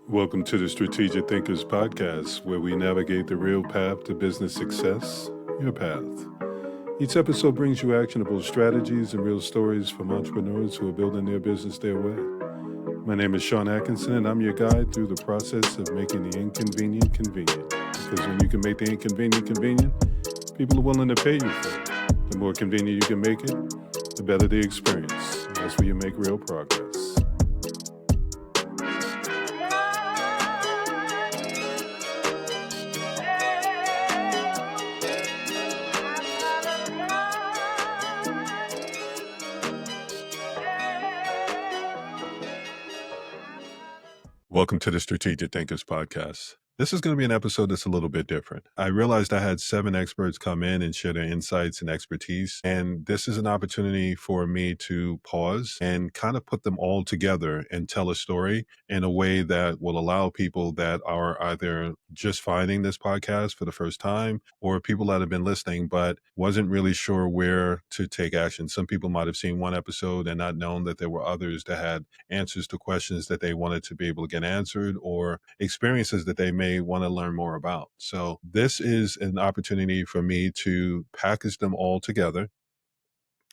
Welcome to the Strategic Thinkers Podcast, where we navigate the real path to business success, your path. Each episode brings you actionable strategies and real stories from entrepreneurs who are building their business their way. My name is M Atkinson, and I'm your guide through the process of making the inconvenient convenient. Because when you can make the inconvenient convenient, people are willing to pay you for it. The more convenient you can make it, the better the experience. And that's where you make real progress. Welcome to the Strategic Thinkers Podcast. This is going to be an episode that's a little bit different. I realized I had 7 experts come in and share their insights and expertise, and this is an opportunity for me to pause and kind of put them all together and tell a story in a way that will allow people that are either just finding this podcast for the first time or people that have been listening but wasn't really sure where to take action. Some people might have seen one episode and not known that there were others that had answers to questions that they wanted to be able to get answered or experiences that they may want to learn more about. So this is an opportunity for me to package them all together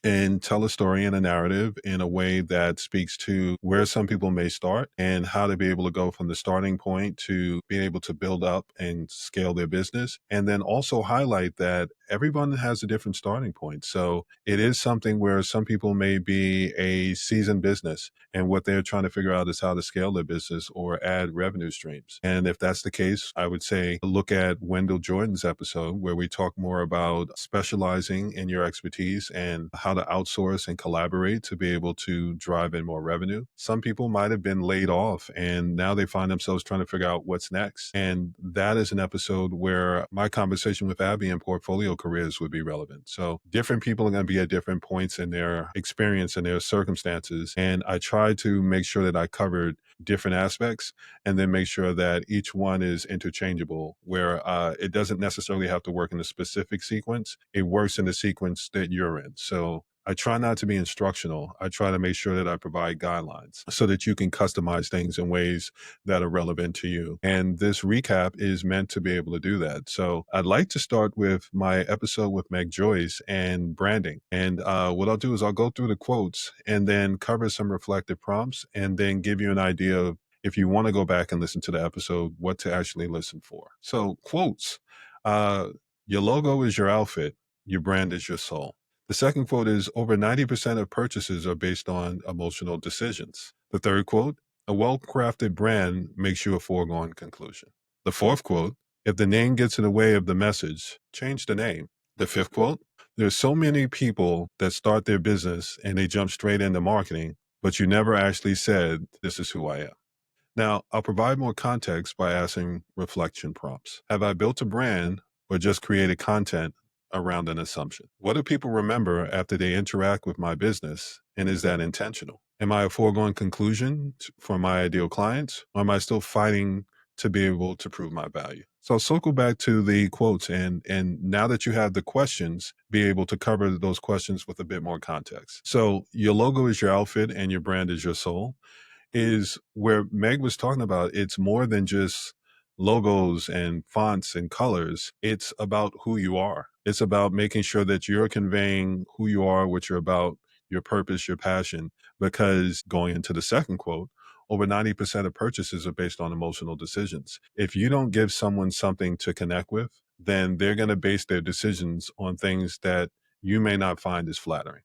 and tell a story and a narrative in a way that speaks to where some people may start and how to be able to go from the starting point to being able to build up and scale their business. And then also highlight that everyone has a different starting point. So it is something where some people may be a seasoned business and what they're trying to figure out is how to scale their business or add revenue streams. And if that's the case, I would say look at Wendell Jordan's episode where we talk more about specializing in your expertise and how to outsource and collaborate to be able to drive in more revenue. Some people might have been laid off and now they find themselves trying to figure out what's next. And that is an episode where my conversation with Abby and portfolio careers would be relevant. So different people are going to be at different points in their experience and their circumstances. And I try to make sure that I covered different aspects and then make sure that each one is interchangeable where it doesn't necessarily have to work in a specific sequence. It works in the sequence that you're in. So I try not to be instructional. I try to make sure that I provide guidelines so that you can customize things in ways that are relevant to you. And this recap is meant to be able to do that. So I'd like to start with my episode with Joyce and branding. And what I'll do is I'll go through the quotes and then cover some reflective prompts and then give you an idea of, if you want to go back and listen to the episode, what to actually listen for. So quotes, your logo is your outfit, your brand is your soul. The second quote is, over 90% of purchases are based on emotional decisions. The third quote, a well-crafted brand makes you a foregone conclusion. The fourth quote, if the name gets in the way of the message, change the name. The fifth quote, there's so many people that start their business and they jump straight into marketing, but you never actually said, this is who I am. Now, I'll provide more context by asking reflection prompts. Have I built a brand or just created content around an assumption? What do people remember after they interact with my business? And is that intentional? Am I a foregone conclusion for my ideal clients? Or am I still fighting to be able to prove my value? So I'll circle back to the quotes and now that you have the questions, be able to cover those questions with a bit more context. So your logo is your outfit and your brand is your soul. Is where Meg was talking about, it's more than just logos and fonts and colors. It's about who you are. It's about making sure that you're conveying who you are, what you're about, your purpose, your passion, because going into the second quote, over 90% of purchases are based on emotional decisions. If you don't give someone something to connect with, then they're going to base their decisions on things that you may not find as flattering.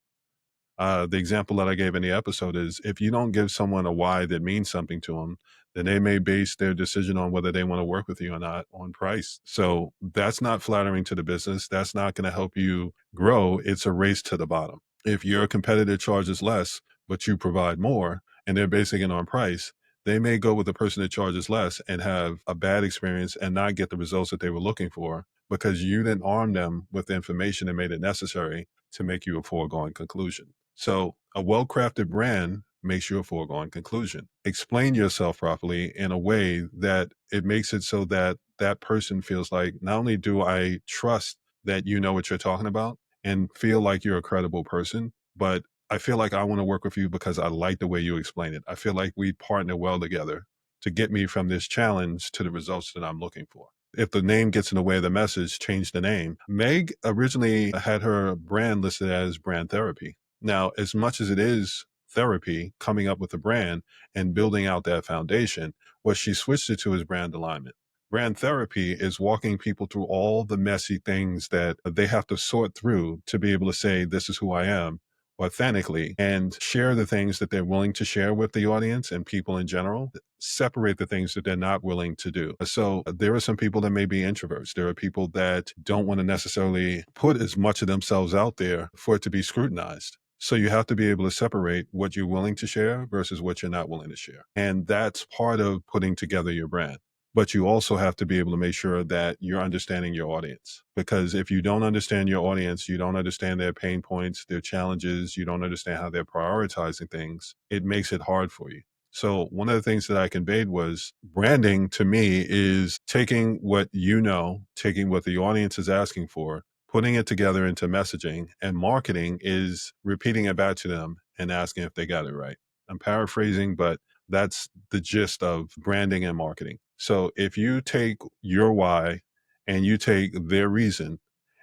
The example that I gave in the episode is if you don't give someone a why that means something to them, then they may base their decision on whether they want to work with you or not on price. So that's not flattering to the business. That's not going to help you grow. It's a race to the bottom. If your competitor charges less, but you provide more and they're basing it on price, they may go with the person that charges less and have a bad experience and not get the results that they were looking for because you didn't arm them with the information that made it necessary to make you a foregone conclusion. So a well-crafted brand makes you a foregone conclusion. Explain yourself properly in a way that it makes it so that that person feels like, not only do I trust that you know what you're talking about and feel like you're a credible person, but I feel like I want to work with you because I like the way you explain it. I feel like we partner well together to get me from this challenge to the results that I'm looking for. If the name gets in the way of the message, change the name. Meg originally had her brand listed as brand therapy. Now, as much as it is therapy, coming up with a brand and building out that foundation, what she switched it to is brand alignment. Brand therapy is walking people through all the messy things that they have to sort through to be able to say, this is who I am authentically, and share the things that they're willing to share with the audience and people in general, separate the things that they're not willing to do. So there are some people that may be introverts. There are people that don't want to necessarily put as much of themselves out there for it to be scrutinized. So you have to be able to separate what you're willing to share versus what you're not willing to share. And that's part of putting together your brand. But you also have to be able to make sure that you're understanding your audience. Because if you don't understand your audience, you don't understand their pain points, their challenges, you don't understand how they're prioritizing things, it makes it hard for you. So one of the things that I conveyed was branding to me is taking what you know, taking what the audience is asking for, putting it together into messaging, and marketing is repeating it back to them and asking if they got it right. I'm paraphrasing, but that's the gist of branding and marketing. So if you take your why and you take their reason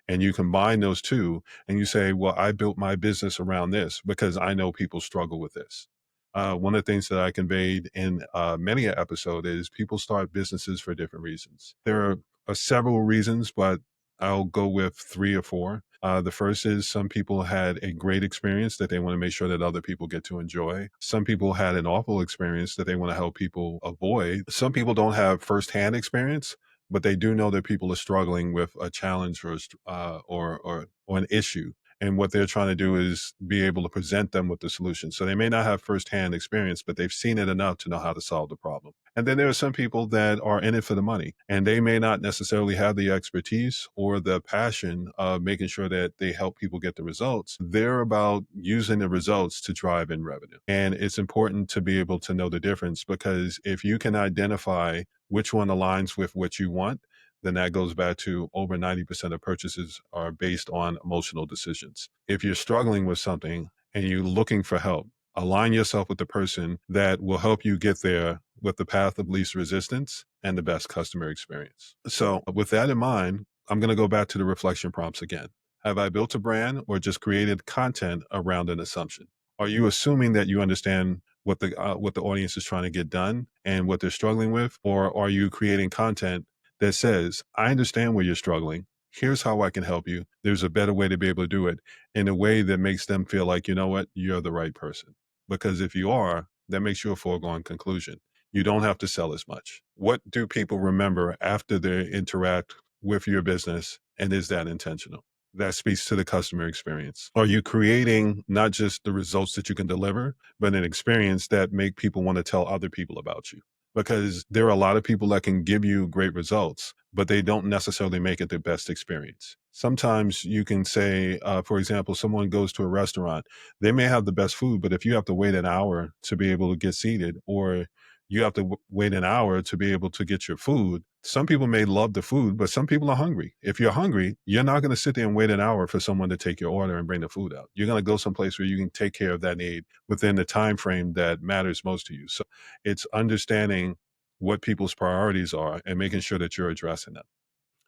and you combine those two and you say, well, I built my business around this because I know people struggle with this. One of the things that I conveyed in many an episode is people start businesses for different reasons. There are several reasons, but I'll go with 3 or 4. The first is some people had a great experience that they want to make sure that other people get to enjoy. Some people had an awful experience that they want to help people avoid. Some people don't have firsthand experience, but they do know that people are struggling with a challenge or an issue. And what they're trying to do is be able to present them with the solution. So they may not have firsthand experience, but they've seen it enough to know how to solve the problem. And then there are some people that are in it for the money, and they may not necessarily have the expertise or the passion of making sure that they help people get the results. They're about using the results to drive in revenue. And it's important to be able to know the difference, because if you can identify which one aligns with what you want, then that goes back to over 90% of purchases are based on emotional decisions. If you're struggling with something and you're looking for help, align yourself with the person that will help you get there with the path of least resistance and the best customer experience. So, with that in mind, I'm going to go back to the reflection prompts again. Have I built a brand or just created content around an assumption? Are you assuming that you understand what the audience is trying to get done and what they're struggling with, or are you creating content that says, I understand where you're struggling. Here's how I can help you. There's a better way to be able to do it in a way that makes them feel like, you know what, you're the right person. Because if you are, that makes you a foregone conclusion. You don't have to sell as much. What do people remember after they interact with your business? And is that intentional? That speaks to the customer experience. Are you creating not just the results that you can deliver, but an experience that make people want to tell other people about you? Because there are a lot of people that can give you great results, but they don't necessarily make it their best experience. Sometimes you can say, for example, someone goes to a restaurant, they may have the best food, but if you have to wait an hour to be able to get seated, or you have to wait an hour to be able to get your food. Some people may love the food, but some people are hungry. If you're hungry, you're not going to sit there and wait an hour for someone to take your order and bring the food out. You're going to go someplace where you can take care of that need within the time frame that matters most to you. So it's understanding what people's priorities are and making sure that you're addressing them.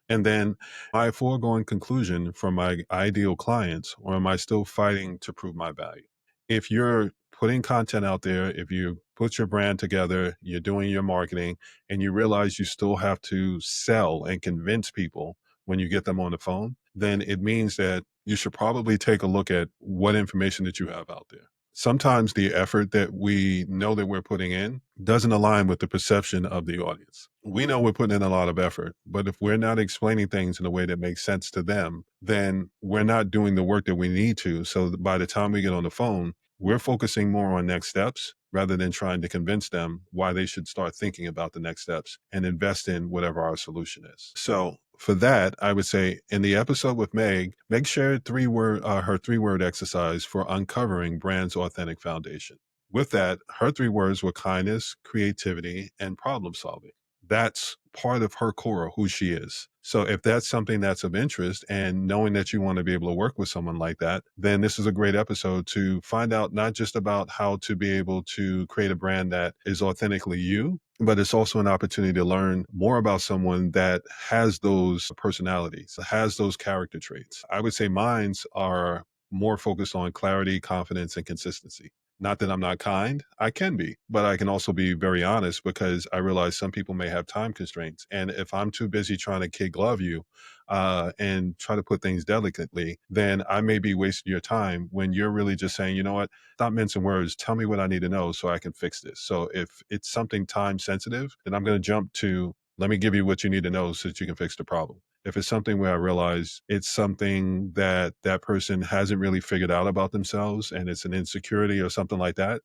And then my foregoing conclusion for my ideal clients, or am I still fighting to prove my value? If you're putting content out there, if you put your brand together, you're doing your marketing, and you realize you still have to sell and convince people when you get them on the phone, then it means that you should probably take a look at what information that you have out there. Sometimes the effort that we know that we're putting in doesn't align with the perception of the audience. We know we're putting in a lot of effort, but if we're not explaining things in a way that makes sense to them, then we're not doing the work that we need to. So by the time we get on the phone, we're focusing more on next steps rather than trying to convince them why they should start thinking about the next steps and invest in whatever our solution is. So for that, I would say in the episode with Meg shared her 3-word exercise for uncovering brand's authentic foundation. With that, her 3 words were kindness, creativity, and problem solving. That's part of her core, who she is. So if that's something that's of interest and knowing that you want to be able to work with someone like that, then this is a great episode to find out not just about how to be able to create a brand that is authentically you, but it's also an opportunity to learn more about someone that has those personalities, has those character traits. I would say mine's are more focused on clarity, confidence, and consistency. Not that I'm not kind, I can be, but I can also be very honest because I realize some people may have time constraints. And if I'm too busy trying to kid glove you and try to put things delicately, then I may be wasting your time when you're really just saying, you know what, stop mincing words, tell me what I need to know so I can fix this. So if it's something time sensitive, then I'm going to jump to, let me give you what you need to know so that you can fix the problem. If it's something where I realize it's something that that person hasn't really figured out about themselves and it's an insecurity or something like that,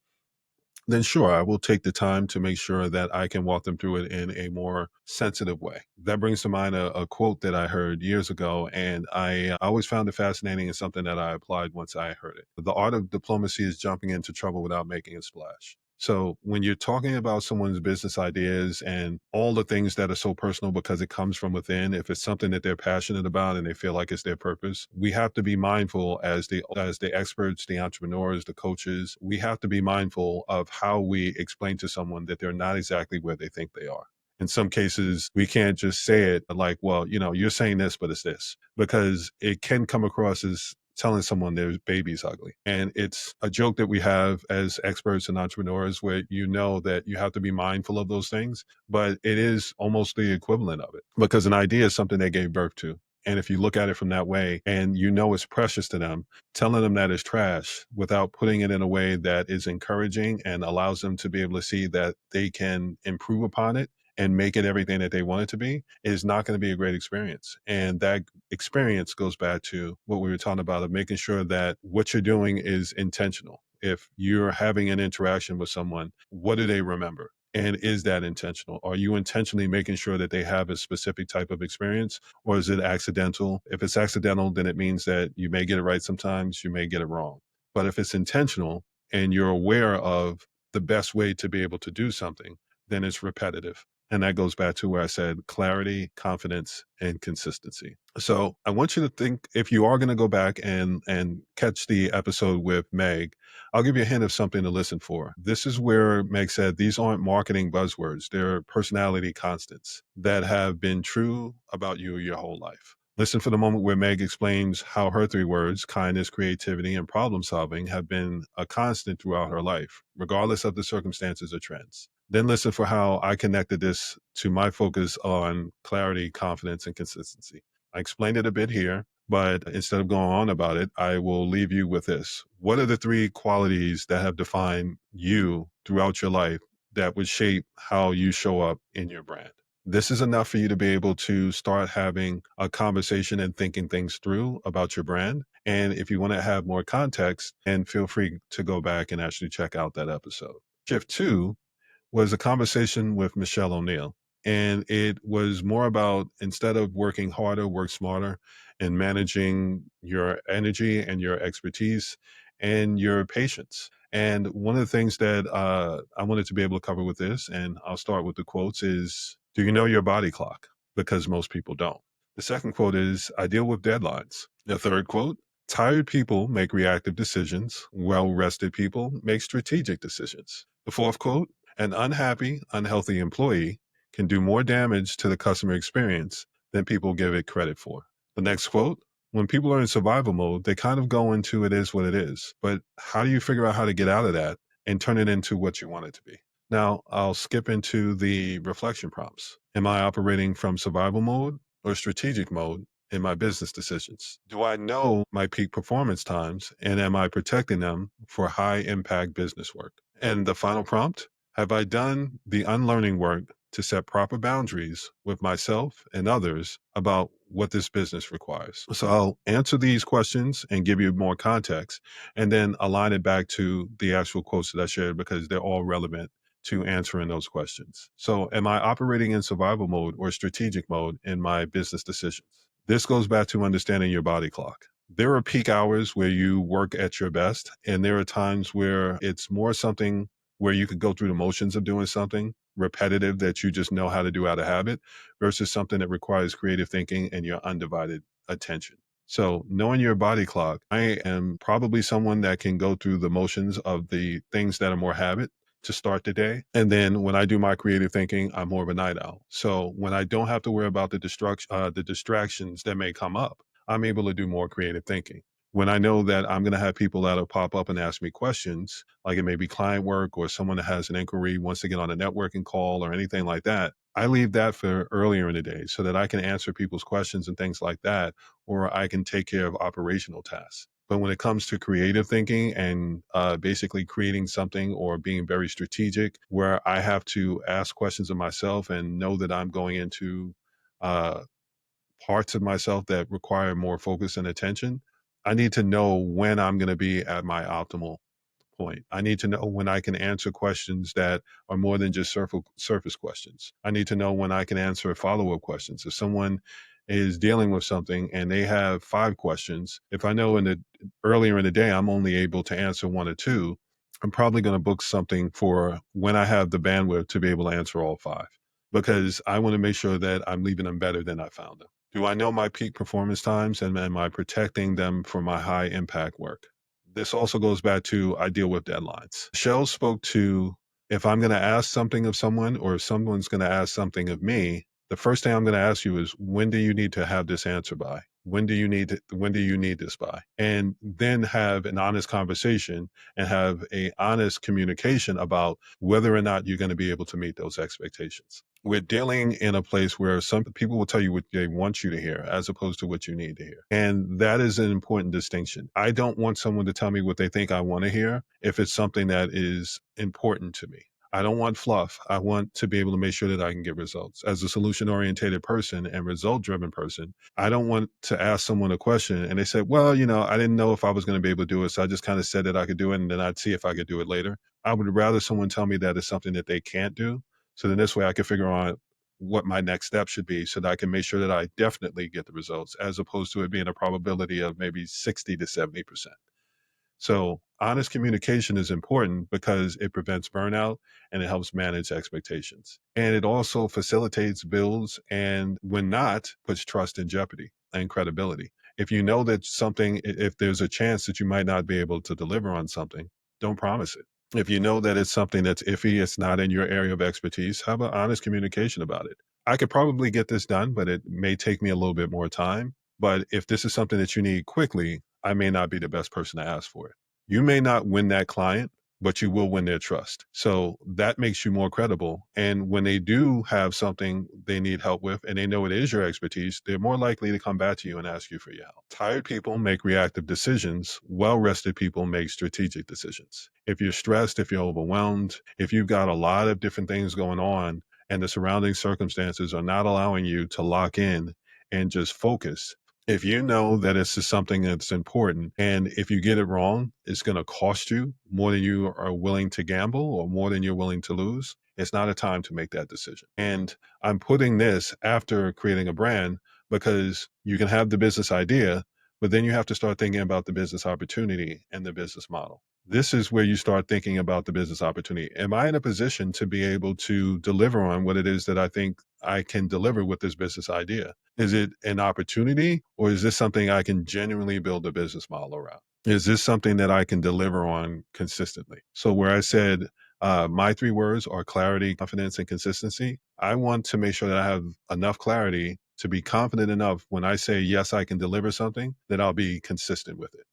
then sure, I will take the time to make sure that I can walk them through it in a more sensitive way. That brings to mind a quote that I heard years ago, and I always found it fascinating and something that I applied once I heard it. The art of diplomacy is jumping into trouble without making a splash. So when you're talking about someone's business ideas and all the things that are so personal because it comes from within, if it's something that they're passionate about and they feel like it's their purpose, we have to be mindful as the experts, the entrepreneurs, the coaches, we have to be mindful of how we explain to someone that they're not exactly where they think they are. In some cases, we can't just say it like, well, you're saying this, but it's this, because it can come across as telling someone their baby's ugly. And it's a joke that we have as experts and entrepreneurs where you know that you have to be mindful of those things, but it is almost the equivalent of it because an idea is something they gave birth to. And if you look at it from that way and you know it's precious to them, telling them that is trash without putting it in a way that is encouraging and allows them to be able to see that they can improve upon it and make it everything that they want it to be is not going to be a great experience. And that experience goes back to what we were talking about of making sure that what you're doing is intentional. If you're having an interaction with someone, what do they remember? And is that intentional? Are you intentionally making sure that they have a specific type of experience or is it accidental? If it's accidental, then it means that you may get it right sometimes, you may get it wrong. But if it's intentional and you're aware of the best way to be able to do something, then it's repetitive. And that goes back to where I said clarity, confidence, and consistency. So I want you to think if you are going to go back and catch the episode with Meg, I'll give you a hint of something to listen for. This is where Meg said these aren't marketing buzzwords, they're personality constants that have been true about you your whole life. Listen for the moment where Meg explains how her three words, kindness, creativity, and problem solving, have been a constant throughout her life, regardless of the circumstances or trends. Then listen for how I connected this to my focus on clarity, confidence, and consistency. I explained it a bit here, but instead of going on about it, I will leave you with this. What are the three qualities that have defined you throughout your life that would shape how you show up in your brand? This is enough for you to be able to start having a conversation and thinking things through about your brand. And if you want to have more context, and feel free to go back and actually check out that episode. Shift two was a conversation with Mischelle O'Neill. And it was more about instead of working harder, work smarter and managing your energy and your expertise and your patience. And one of the things that I wanted to be able to cover with this, and I'll start with the quotes, is do you know your body clock? Because most people don't. The second quote is I deal with deadlines. The third quote, tired people make reactive decisions, well rested people make strategic decisions. The fourth quote, an unhappy, unhealthy employee can do more damage to the customer experience than people give it credit for. The next quote, when people are in survival mode, they kind of go into it is what it is. But how do you figure out how to get out of that and turn it into what you want it to be? Now, I'll skip into the reflection prompts. Am I operating from survival mode or strategic mode in my business decisions? Do I know my peak performance times and am I protecting them for high impact business work? And the final prompt, have I done the unlearning work to set proper boundaries with myself and others about what this business requires? So I'll answer these questions and give you more context and then align it back to the actual quotes that I shared because they're all relevant to answering those questions. So am I operating in survival mode or strategic mode in my business decisions? This goes back to understanding your body clock. There are peak hours where you work at your best, and there are times where it's more something where you could go through the motions of doing something, repetitive that you just know how to do out of habit versus something that requires creative thinking and your undivided attention. So, knowing your body clock, I am probably someone that can go through the motions of the things that are more habit to start the day. And then when I do my creative thinking, I'm more of a night owl. So when I don't have to worry about the distractions that may come up, I'm able to do more creative thinking. When I know that I'm going to have people that'll pop up and ask me questions, like it may be client work or someone that has an inquiry, wants to get on a networking call or anything like that, I leave that for earlier in the day so that I can answer people's questions and things like that, or I can take care of operational tasks. But when it comes to creative thinking and basically creating something or being very strategic, where I have to ask questions of myself and know that I'm going into uh, parts of myself that require more focus and attention, I need to know when I'm going to be at my optimal point. I need to know when I can answer questions that are more than just surface questions. I need to know when I can answer follow up questions. If someone is dealing with something and they have 5 questions, if I know in the earlier in the day I'm only able to answer 1 or 2, I'm probably going to book something for when I have the bandwidth to be able to answer all 5 because I want to make sure that I'm leaving them better than I found them. Do I know my peak performance times and am I protecting them for my high impact work? This also goes back to I deal with deadlines. Michelle spoke to if I'm going to ask something of someone or if someone's going to ask something of me, the first thing I'm going to ask you is when do you need to have this answer by? When do you need this by? And then have an honest conversation and have a honest communication about whether or not you're going to be able to meet those expectations. We're dealing in a place where some people will tell you what they want you to hear as opposed to what you need to hear. And that is an important distinction. I don't want someone to tell me what they think I want to hear if it's something that is important to me. I don't want fluff. I want to be able to make sure that I can get results. As a solution oriented person and result driven person, I don't want to ask someone a question and they say, well, I didn't know if I was going to be able to do it. So I just kind of said that I could do it and then I'd see if I could do it later. I would rather someone tell me that it's something that they can't do. So then this way I can figure out what my next step should be so that I can make sure that I definitely get the results as opposed to it being a probability of maybe 60 to 70%. So honest communication is important because it prevents burnout and it helps manage expectations. And it also facilitates builds and when not, puts trust in jeopardy and credibility. If you know that something, if there's a chance that you might not be able to deliver on something, don't promise it. If you know that it's something that's iffy, it's not in your area of expertise, have an honest communication about it. I could probably get this done, but it may take me a little bit more time. But if this is something that you need quickly, I may not be the best person to ask for it. You may not win that client, but you will win their trust. So that makes you more credible. And when they do have something they need help with and they know it is your expertise, they're more likely to come back to you and ask you for your help. Tired people make reactive decisions. Well rested people make strategic decisions. If you're stressed, if you're overwhelmed, if you've got a lot of different things going on and the surrounding circumstances are not allowing you to lock in and just focus, if you know that it's just something that's important, and if you get it wrong, it's going to cost you more than you are willing to gamble or more than you're willing to lose, it's not a time to make that decision. And I'm putting this after creating a brand because you can have the business idea, but then you have to start thinking about the business opportunity and the business model. This is where you start thinking about the business opportunity. Am I in a position to be able to deliver on what it is that I think I can deliver with this business idea? Is it an opportunity or is this something I can genuinely build a business model around? Is this something that I can deliver on consistently? So, where I said my 3 words are clarity, confidence, and consistency, I want to make sure that I have enough clarity to be confident enough when I say, yes, I can deliver something, that I'll be consistent with it.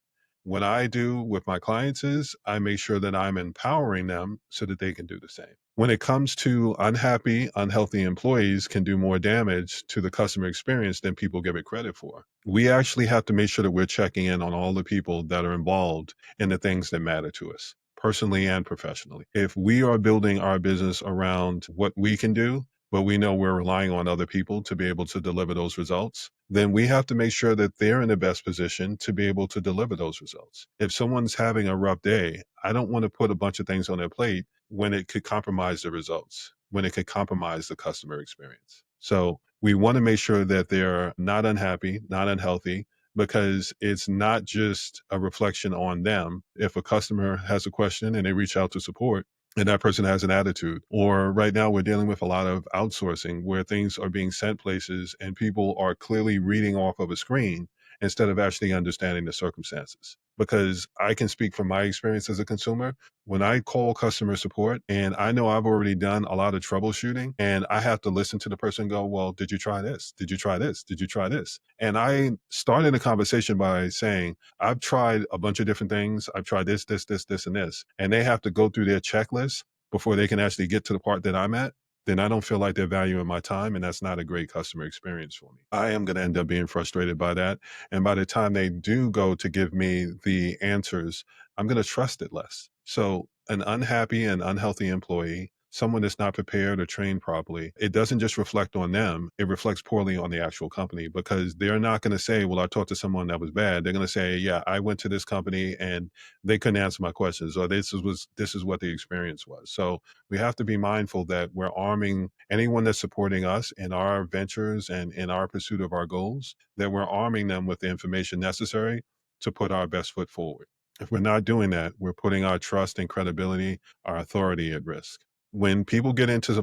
What I do with my clients is I make sure that I'm empowering them so that they can do the same. When it comes to unhappy, unhealthy employees can do more damage to the customer experience than people give it credit for. We actually have to make sure that we're checking in on all the people that are involved in the things that matter to us, personally and professionally. If we are building our business around what we can do, but we know we're relying on other people to be able to deliver those results, then we have to make sure that they're in the best position to be able to deliver those results. If someone's having a rough day, I don't want to put a bunch of things on their plate when it could compromise the results, when it could compromise the customer experience. So we want to make sure that they're not unhappy, not unhealthy, because it's not just a reflection on them. If a customer has a question and they reach out to support, and that person has an attitude. Or right now, we're dealing with a lot of outsourcing where things are being sent places and people are clearly reading off of a screen instead of actually understanding the circumstances. Because I can speak from my experience as a consumer. When I call customer support and I know I've already done a lot of troubleshooting and I have to listen to the person go, well, did you try this? Did you try this? Did you try this? And I started a conversation by saying, I've tried a bunch of different things. I've tried this, and this. And they have to go through their checklist before they can actually get to the part that I'm at. Then I don't feel like they're valuing my time. And that's not a great customer experience for me. I am going to end up being frustrated by that. And by the time they do go to give me the answers, I'm going to trust it less. So, an unhappy and unhealthy employee, someone that's not prepared or trained properly, it doesn't just reflect on them, it reflects poorly on the actual company because they're not going to say, well, I talked to someone that was bad. They're going to say, yeah, I went to this company and they couldn't answer my questions, or this is what the experience was. So we have to be mindful that we're arming anyone that's supporting us in our ventures and in our pursuit of our goals, that we're arming them with the information necessary to put our best foot forward. If we're not doing that, we're putting our trust and credibility, our authority at risk. When people get into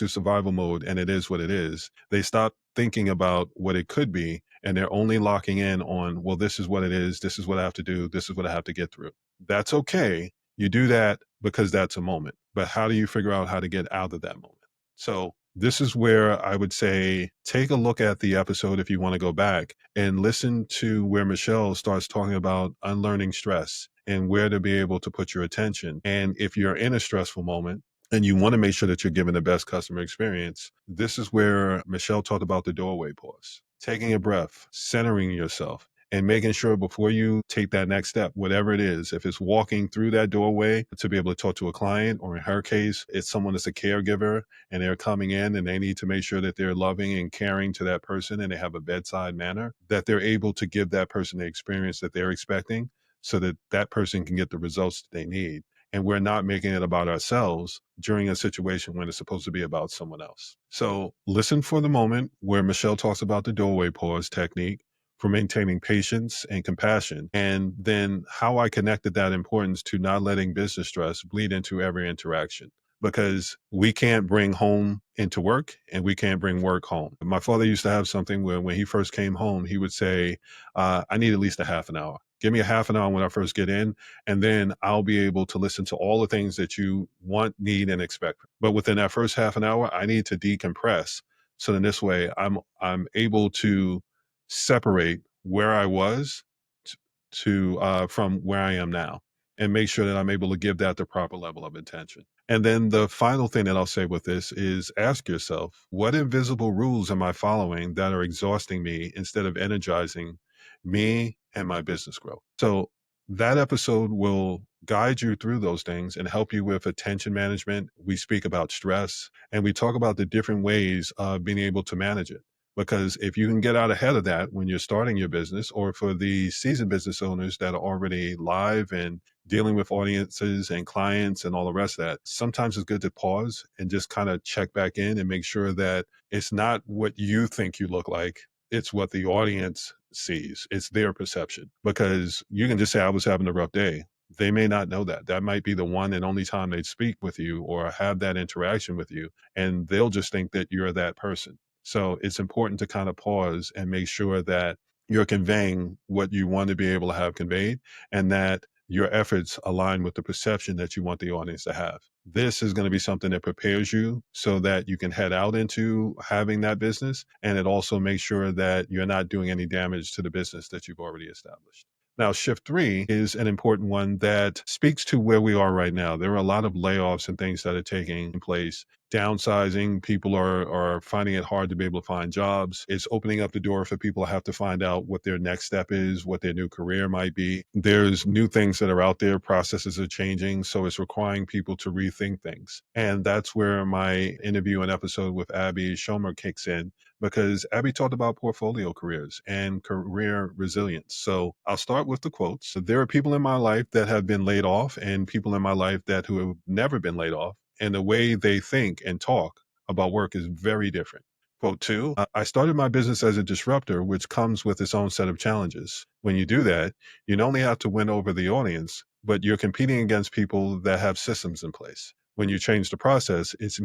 survival mode and it is what it is, they stop thinking about what it could be and they're only locking in on, well, this is what it is, this is what I have to do, this is what I have to get through. That's okay. You do that because that's a moment. But how do you figure out how to get out of that moment? So this is where I would say take a look at the episode if you want to go back and listen to where Mischelle starts talking about unlearning stress and where to be able to put your attention. And if you're in a stressful moment, and you want to make sure that you're giving the best customer experience, this is where Mischelle talked about the doorway pause, taking a breath, centering yourself, and making sure before you take that next step, whatever it is, if it's walking through that doorway to be able to talk to a client, or in her case, it's someone that's a caregiver and they're coming in and they need to make sure that they're loving and caring to that person and they have a bedside manner, that they're able to give that person the experience that they're expecting so that that person can get the results that they need. And we're not making it about ourselves during a situation when it's supposed to be about someone else. So listen for the moment where Mischelle talks about the doorway pause technique for maintaining patience and compassion, and then how I connected that importance to not letting business stress bleed into every interaction. Because we can't bring home into work and we can't bring work home. My father used to have something where when he first came home, he would say, I need at least a half an hour. Give me a half an hour when I first get in, and then I'll be able to listen to all the things that you want, need, and expect. But within that first half an hour, I need to decompress. So then this way I'm able to separate where I was to from where I am now and make sure that I'm able to give that the proper level of attention. And then the final thing that I'll say with this is ask yourself, what invisible rules am I following that are exhausting me instead of energizing me and my business growth? So that episode will guide you through those things and help you with attention management. We speak about stress and we talk about the different ways of being able to manage it. Because if you can get out ahead of that when you're starting your business, or for the seasoned business owners that are already live and dealing with audiences and clients and all the rest of that, sometimes it's good to pause and just kind of check back in and make sure that it's not what you think you look like, it's what the audience sees. It's their perception. Because you can just say, I was having a rough day. They may not know that. That might be the one and only time they speak with you or have that interaction with you. And they'll just think that you're that person. So it's important to kind of pause and make sure that you're conveying what you want to be able to have conveyed and that your efforts align with the perception that you want the audience to have. This is going to be something that prepares you so that you can head out into having that business. And it also makes sure that you're not doing any damage to the business that you've already established. Now, shift 3 is an important one that speaks to where we are right now. There are a lot of layoffs and things that are taking place. Downsizing, people are finding it hard to be able to find jobs. It's opening up the door for people to have to find out what their next step is, what their new career might be. There's new things that are out there, processes are changing, so it's requiring people to rethink things. And that's where my interview and episode with Abby Schommer kicks in, because Abby talked about portfolio careers and career resilience. So I'll start with the quotes. So there are people in my life that have been laid off and people in my life who have never been laid off. And the way they think and talk about work is very different. Quote 2, I started my business as a disruptor, which comes with its own set of challenges. When you do that, you not only have to win over the audience, but you're competing against people that have systems in place. When you change the process, it's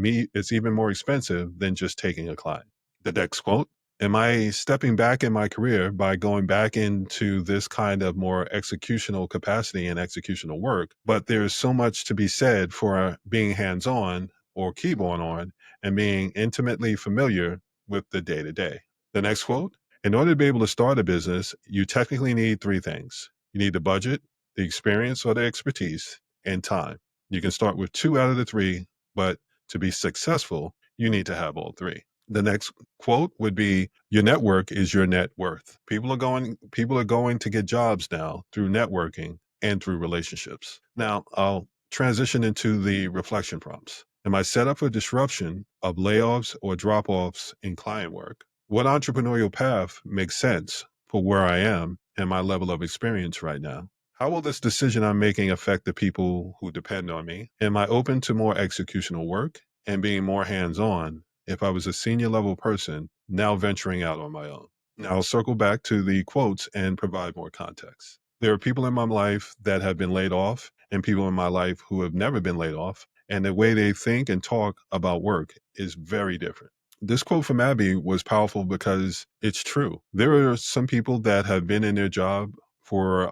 even more expensive than just taking a client. The next quote: am I stepping back in my career by going back into this kind of more executional capacity and executional work? But there's so much to be said for being hands on or keyboard on and being intimately familiar with the day to day. The next quote: in order to be able to start a business, you technically need three things. You need the budget, the experience or the expertise, and time. You can start with two out of the three, but to be successful, you need to have all three. The next quote would be: your network is your net worth. People are going to get jobs now through networking and through relationships. Now, I'll transition into the reflection prompts. Am I set up for disruption of layoffs or drop-offs in client work? What entrepreneurial path makes sense for where I am and my level of experience right now? How will this decision I'm making affect the people who depend on me? Am I open to more executional work and being more hands-on if I was a senior level person now venturing out on my own? Now I'll circle back to the quotes and provide more context. There are people in my life that have been laid off and people in my life who have never been laid off, and the way they think and talk about work is very different. This quote from Abby was powerful because it's true. There are some people that have been in their job for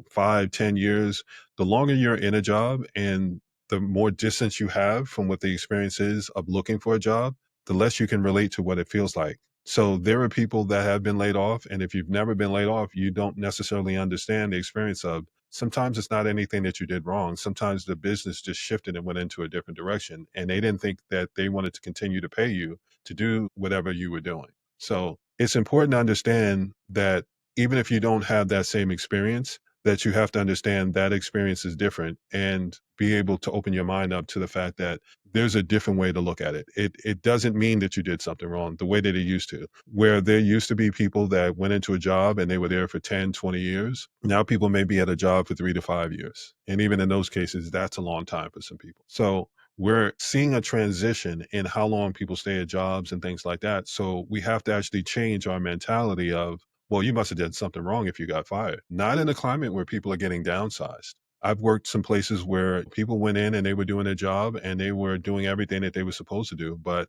5, 10 years. The longer you're in a job and the more distance you have from what the experience is of looking for a job, the less you can relate to what it feels like. So there are people that have been laid off, and if you've never been laid off, you don't necessarily understand the experience of, sometimes it's not anything that you did wrong. Sometimes the business just shifted and went into a different direction, and they didn't think that they wanted to continue to pay you to do whatever you were doing. So it's important to understand that even if you don't have that same experience, that you have to understand that experience is different and be able to open your mind up to the fact that there's a different way to look at it. It doesn't mean that you did something wrong the way that it used to, where there used to be people that went into a job and they were there for 10, 20 years. Now people may be at a job for 3 to 5 years. And even in those cases, that's a long time for some people. So we're seeing a transition in how long people stay at jobs and things like that. So we have to actually change our mentality of, well, you must have done something wrong if you got fired. Not in a climate where people are getting downsized. I've worked some places where people went in and they were doing their job and they were doing everything that they were supposed to do, but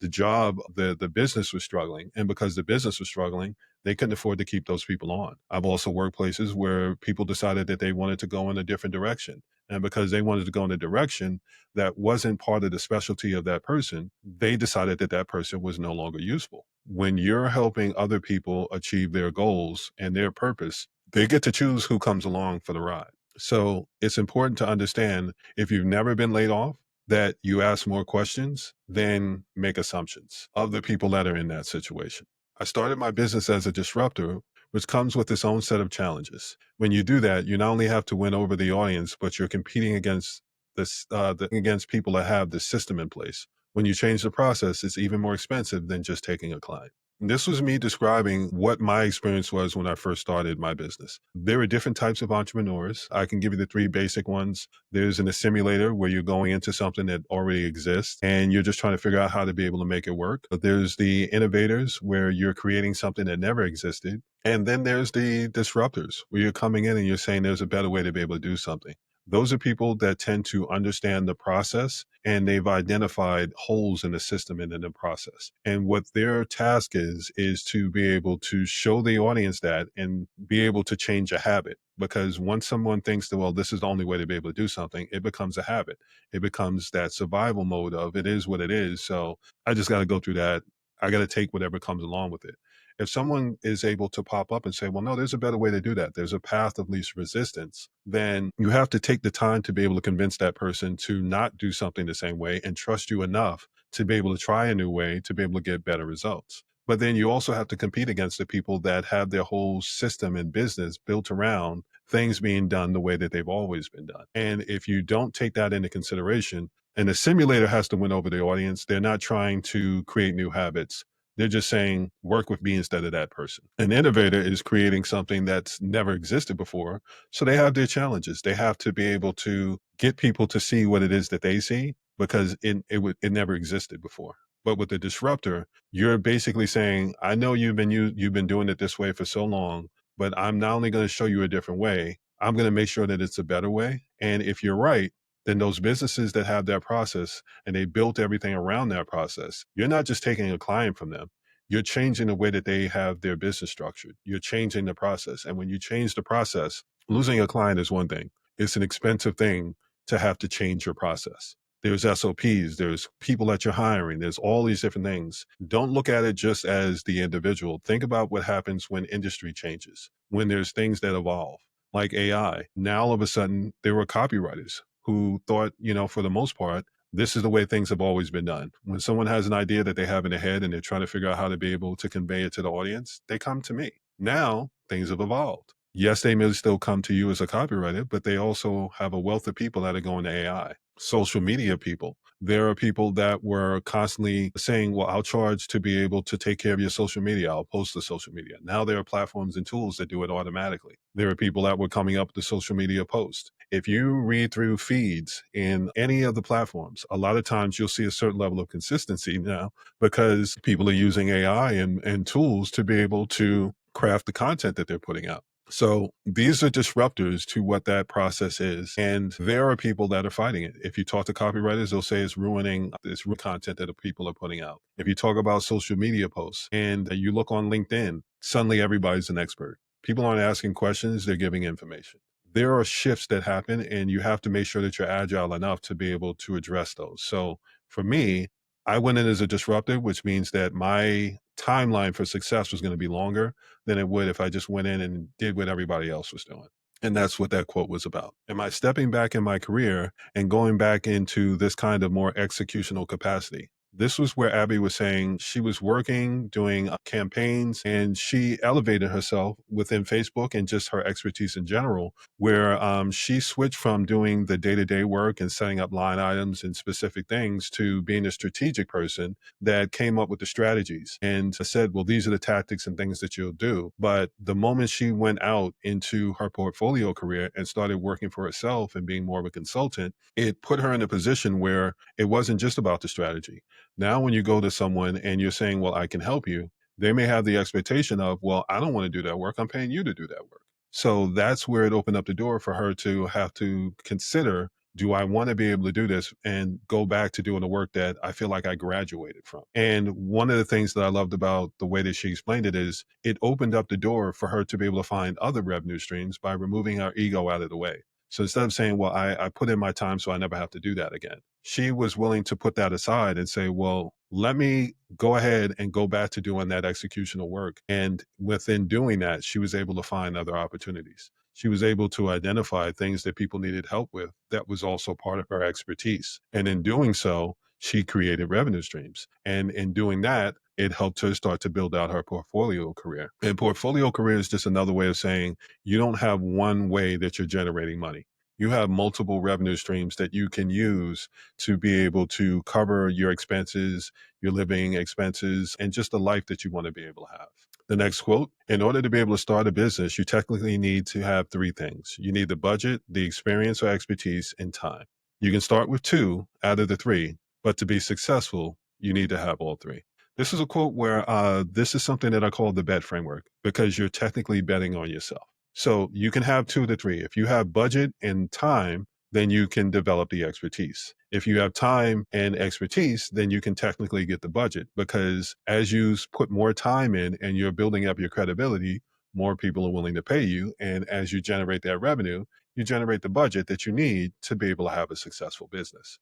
the business was struggling. And because the business was struggling, they couldn't afford to keep those people on. I've also worked places where people decided that they wanted to go in a different direction. And because they wanted to go in a direction that wasn't part of the specialty of that person, they decided that that person was no longer useful. When you're helping other people achieve their goals and their purpose, they get to choose who comes along for the ride. So it's important to understand, if you've never been laid off, that you ask more questions than make assumptions of the people that are in that situation. I started my business as a disruptor, which comes with its own set of challenges. When you do that, you not only have to win over the audience, but you're competing against against people that have the system in place. When you change the process, it's even more expensive than just taking a client. This was me describing what my experience was when I first started my business. There are different types of entrepreneurs. I can give you the three basic ones. There's an assimilator, where you're going into something that already exists and you're just trying to figure out how to be able to make it work. But there's the innovators, where you're creating something that never existed. And then there's the disruptors, where you're coming in and you're saying there's a better way to be able to do something. Those are people that tend to understand the process, and they've identified holes in the system and in the process. And what their task is to be able to show the audience that and be able to change a habit. Because once someone thinks that, well, this is the only way to be able to do something, it becomes a habit. It becomes that survival mode of, it is what it is. So I just got to go through that. I got to take whatever comes along with it. If someone is able to pop up and say, well, no, there's a better way to do that, there's a path of least resistance, then you have to take the time to be able to convince that person to not do something the same way and trust you enough to be able to try a new way to be able to get better results. But then you also have to compete against the people that have their whole system and business built around things being done the way that they've always been done. And if you don't take that into consideration, and the simulator has to win over the audience, they're not trying to create new habits. They're just saying, work with me instead of that person. An innovator is creating something that's never existed before. So they have their challenges. They have to be able to get people to see what it is that they see, because it never existed before. But with the disruptor, you're basically saying, I know you've been doing it this way for so long, but I'm not only going to show you a different way, I'm going to make sure that it's a better way. And if you're right, then those businesses that have that process and they built everything around that process, you're not just taking a client from them. You're changing the way that they have their business structured. You're changing the process. And when you change the process, losing a client is one thing. It's an expensive thing to have to change your process. There's SOPs, there's people that you're hiring, there's all these different things. Don't look at it just as the individual. Think about what happens when industry changes, when there's things that evolve, like AI. Now, all of a sudden, there were copywriters who thought, for the most part, this is the way things have always been done. When someone has an idea that they have in their head and they're trying to figure out how to be able to convey it to the audience, they come to me. Now, things have evolved. Yes, they may still come to you as a copywriter, but they also have a wealth of people that are going to AI. Social media people. There are people that were constantly saying, well, I'll charge to be able to take care of your social media. I'll post to social media. Now there are platforms and tools that do it automatically. There are people that were coming up with the social media post. If you read through feeds in any of the platforms, a lot of times you'll see a certain level of consistency now because people are using AI and tools to be able to craft the content that they're putting out. So these are disruptors to what that process is. And there are people that are fighting it. If you talk to copywriters, they'll say it's ruining this content that the people are putting out. If you talk about social media posts and you look on LinkedIn, suddenly everybody's an expert. People aren't asking questions, they're giving information. There are shifts that happen, and you have to make sure that you're agile enough to be able to address those. So for me, I went in as a disruptor, which means that my timeline for success was going to be longer than it would if I just went in and did what everybody else was doing. And that's what that quote was about. Am I stepping back in my career and going back into this kind of more executional capacity? This was where Abby was saying she was working, doing campaigns, and she elevated herself within Facebook and just her expertise in general, where she switched from doing the day-to-day work and setting up line items and specific things to being a strategic person that came up with the strategies and said, well, these are the tactics and things that you'll do. But the moment she went out into her portfolio career and started working for herself and being more of a consultant, it put her in a position where it wasn't just about the strategy. Now, when you go to someone and you're saying, well, I can help you, they may have the expectation of, well, I don't want to do that work. I'm paying you to do that work. So that's where it opened up the door for her to have to consider, do I want to be able to do this and go back to doing the work that I feel like I graduated from? And one of the things that I loved about the way that she explained it is it opened up the door for her to be able to find other revenue streams by removing her ego out of the way. So instead of saying, well, I put in my time so I never have to do that again, she was willing to put that aside and say, well, let me go ahead and go back to doing that executional work. And within doing that, she was able to find other opportunities. She was able to identify things that people needed help with that was also part of her expertise. And in doing so, she created revenue streams. And in doing that, it helped her start to build out her portfolio career. And portfolio career is just another way of saying you don't have one way that you're generating money. You have multiple revenue streams that you can use to be able to cover your expenses, your living expenses, and just the life that you want to be able to have. The next quote, in order to be able to start a business, you technically need to have three things. You need the budget, the experience or expertise, and time. You can start with two out of the three, but to be successful, you need to have all three. This is a quote where this is something that I call the bet framework because you're technically betting on yourself. So you can have two to three. If you have budget and time, then you can develop the expertise. If you have time and expertise, then you can technically get the budget because as you put more time in and you're building up your credibility, more people are willing to pay you. And as you generate that revenue, you generate the budget that you need to be able to have a successful business.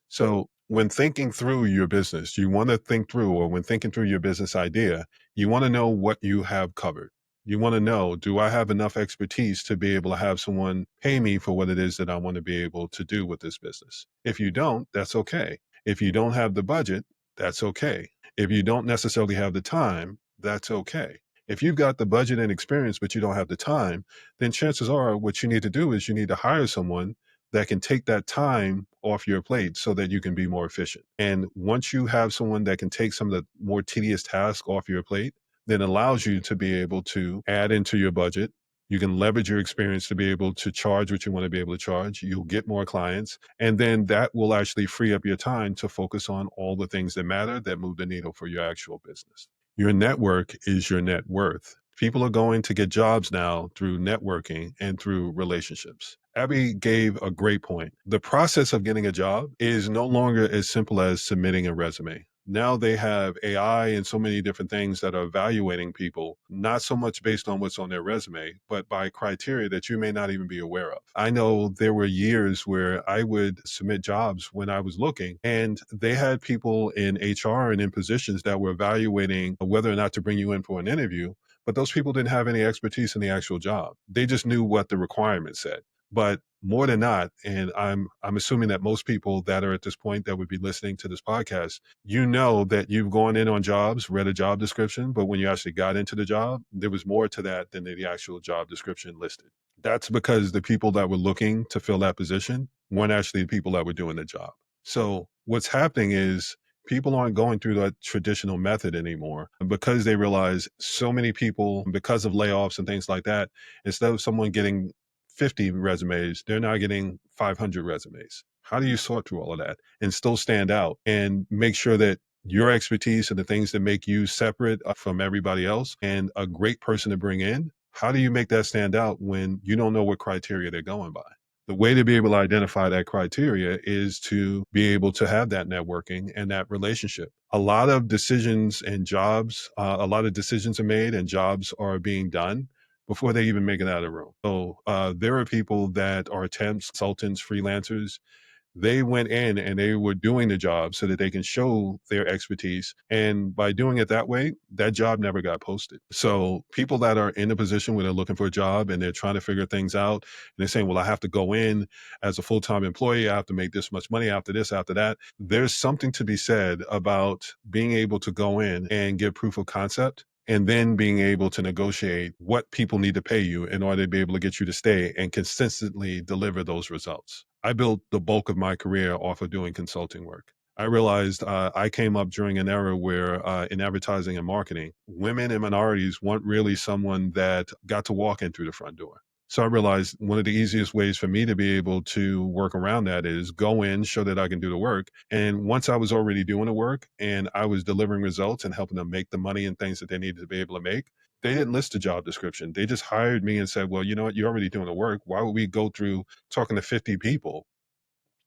So when thinking through your business, you want to think through, or when thinking through your business idea, you want to know what you have covered. You want to know, do I have enough expertise to be able to have someone pay me for what it is that I want to be able to do with this business? If you don't, that's okay. If you don't have the budget, that's okay. If you don't necessarily have the time, that's okay. If you've got the budget and experience, but you don't have the time, then chances are what you need to do is you need to hire someone that can take that time off your plate so that you can be more efficient. And once you have someone that can take some of the more tedious tasks off your plate, then allows you to be able to add into your budget. You can leverage your experience to be able to charge what you want to be able to charge. You'll get more clients. And then that will actually free up your time to focus on all the things that matter that move the needle for your actual business. Your network is your net worth. People are going to get jobs now through networking and through relationships. Abby gave a great point. The process of getting a job is no longer as simple as submitting a resume. Now they have AI and so many different things that are evaluating people, not so much based on what's on their resume, but by criteria that you may not even be aware of. I know there were years where I would submit jobs when I was looking, and they had people in HR and in positions that were evaluating whether or not to bring you in for an interview, but those people didn't have any expertise in the actual job. They just knew what the requirements said. But more than not, and I'm assuming that most people that are at this point that would be listening to this podcast, you know that you've gone in on jobs, read a job description, but when you actually got into the job, there was more to that than the actual job description listed. That's because the people that were looking to fill that position weren't actually the people that were doing the job. So what's happening is people aren't going through that traditional method anymore because they realize so many people, because of layoffs and things like that, instead of someone getting 50 resumes, they're now getting 500 resumes. How do you sort through all of that and still stand out and make sure that your expertise and the things that make you separate from everybody else and a great person to bring in? How do you make that stand out when you don't know what criteria they're going by? The way to be able to identify that criteria is to be able to have that networking and that relationship. A lot of decisions and jobs, a lot of decisions are made and jobs are being done before they even make it out of the room. So there are people that are temps, consultants, freelancers. They went in and they were doing the job so that they can show their expertise. And by doing it that way, that job never got posted. So people that are in a position where they're looking for a job and they're trying to figure things out, and they're saying, well, I have to go in as a full-time employee. I have to make this much money after this, after that. There's something to be said about being able to go in and give proof of concept and then being able to negotiate what people need to pay you in order to be able to get you to stay and consistently deliver those results. I built the bulk of my career off of doing consulting work. I realized I came up during an era where in advertising and marketing, women and minorities weren't really someone that got to walk in through the front door. So I realized one of the easiest ways for me to be able to work around that is go in, show that I can do the work. And once I was already doing the work and I was delivering results and helping them make the money and things that they needed to be able to make, they didn't list a job description. They just hired me and said, well, you know what? You're already doing the work. Why would we go through talking to 50 people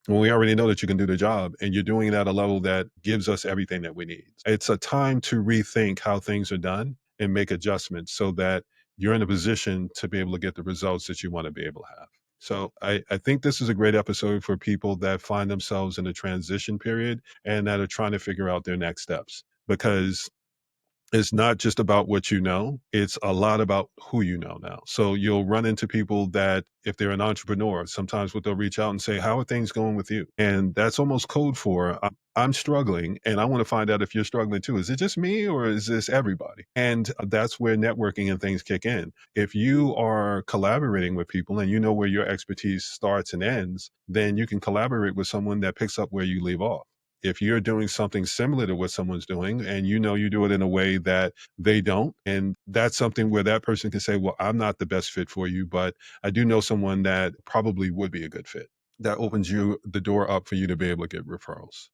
when we already know that you can do the job and you're doing it at a level that gives us everything that we need? It's a time to rethink how things are done and make adjustments so that you're in a position to be able to get the results that you want to be able to have. So I think this is a great episode for people that find themselves in a transition period and that are trying to figure out their next steps, because it's not just about what you know, it's a lot about who you know now. So you'll run into people that, if they're an entrepreneur, sometimes what they'll reach out and say, how are things going with you? And that's almost code for, I'm struggling and I want to find out if you're struggling too. Is it just me or is this everybody? And that's where networking and things kick in. If you are collaborating with people and you know where your expertise starts and ends, then you can collaborate with someone that picks up where you leave off. If you're doing something similar to what someone's doing and you know you do it in a way that they don't, and that's something where that person can say, well, I'm not the best fit for you, but I do know someone that probably would be a good fit. That opens you the door up for you to be able to get referrals.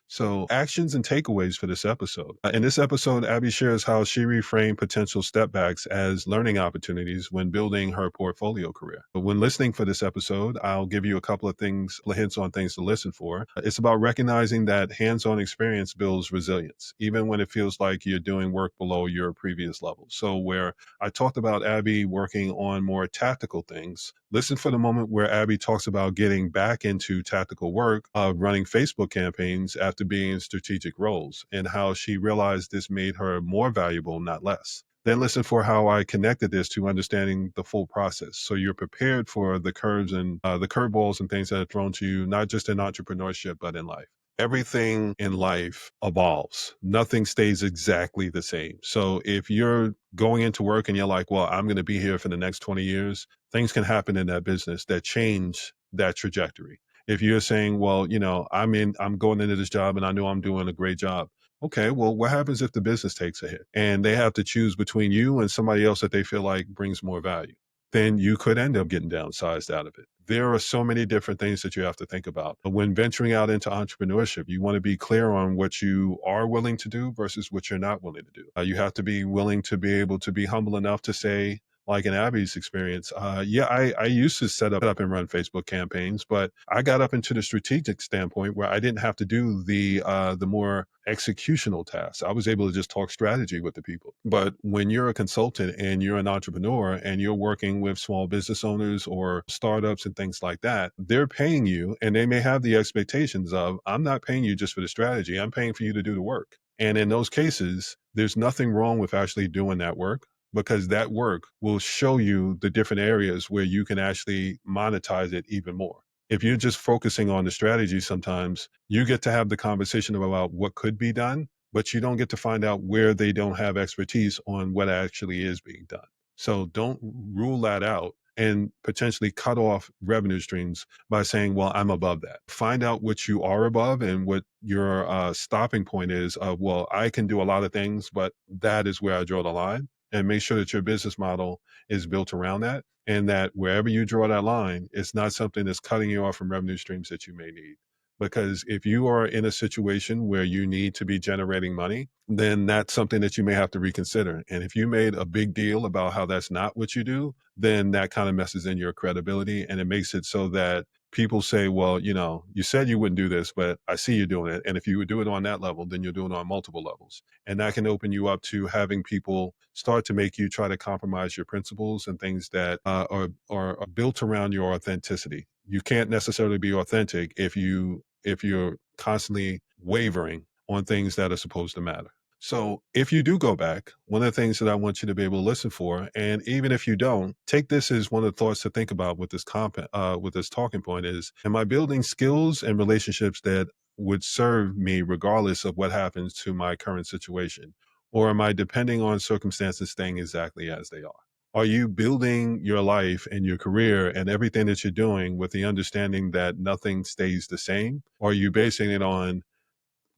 So, actions and takeaways for this episode. In this episode, Abby shares how she reframed potential stepbacks as learning opportunities when building her portfolio career. But when listening for this episode, I'll give you a couple of things, hints on things to listen for. It's about recognizing that hands on experience builds resilience, even when it feels like you're doing work below your previous level. So, where I talked about Abby working on more tactical things, listen for the moment where Abby talks about getting back into tactical work of running Facebook campaigns after being in strategic roles and how she realized this made her more valuable, not less. Then listen for how I connected this to understanding the full process. So you're prepared for the curves and the curveballs and things that are thrown to you, not just in entrepreneurship, but in life. Everything in life evolves. Nothing stays exactly the same. So if you're going into work and you're like, well, I'm going to be here for the next 20 years, things can happen in that business that change that trajectory. If you're saying, well, I'm going into this job and I know I'm doing a great job. Okay, well, what happens if the business takes a hit and they have to choose between you and somebody else that they feel like brings more value? Then you could end up getting downsized out of it. There are so many different things that you have to think about. But when venturing out into entrepreneurship, you want to be clear on what you are willing to do versus what you're not willing to do. You have to be willing to be able to be humble enough to say, like in Abby's experience, yeah, I used to set up and run Facebook campaigns, but I got up into the strategic standpoint where I didn't have to do the more executional tasks. I was able to just talk strategy with the people. But when you're a consultant and you're an entrepreneur and you're working with small business owners or startups and things like that, they're paying you and they may have the expectations of, I'm not paying you just for the strategy, I'm paying for you to do the work. And in those cases, there's nothing wrong with actually doing that work because that work will show you the different areas where you can actually monetize it even more. If you're just focusing on the strategy, sometimes you get to have the conversation about what could be done, but you don't get to find out where they don't have expertise on what actually is being done. So don't rule that out and potentially cut off revenue streams by saying, well, I'm above that. Find out what you are above and what your stopping point is of, well, I can do a lot of things, but that is where I draw the line. And make sure that your business model is built around that and that wherever you draw that line, it's not something that's cutting you off from revenue streams that you may need. Because if you are in a situation where you need to be generating money, then that's something that you may have to reconsider. And if you made a big deal about how that's not what you do, then that kind of messes in your credibility and it makes it so that people say, well, you said you wouldn't do this, but I see you doing it. And if you would do it on that level, then you're doing it on multiple levels. And that can open you up to having people start to make you try to compromise your principles and things that are built around your authenticity. You can't necessarily be authentic if you're constantly wavering on things that are supposed to matter. So if you do go back, one of the things that I want you to be able to listen for, and even if you don't, take this as one of the thoughts to think about with with this talking point is, am I building skills and relationships that would serve me regardless of what happens to my current situation? Or am I depending on circumstances staying exactly as they are? Are you building your life and your career and everything that you're doing with the understanding that nothing stays the same? Or are you basing it on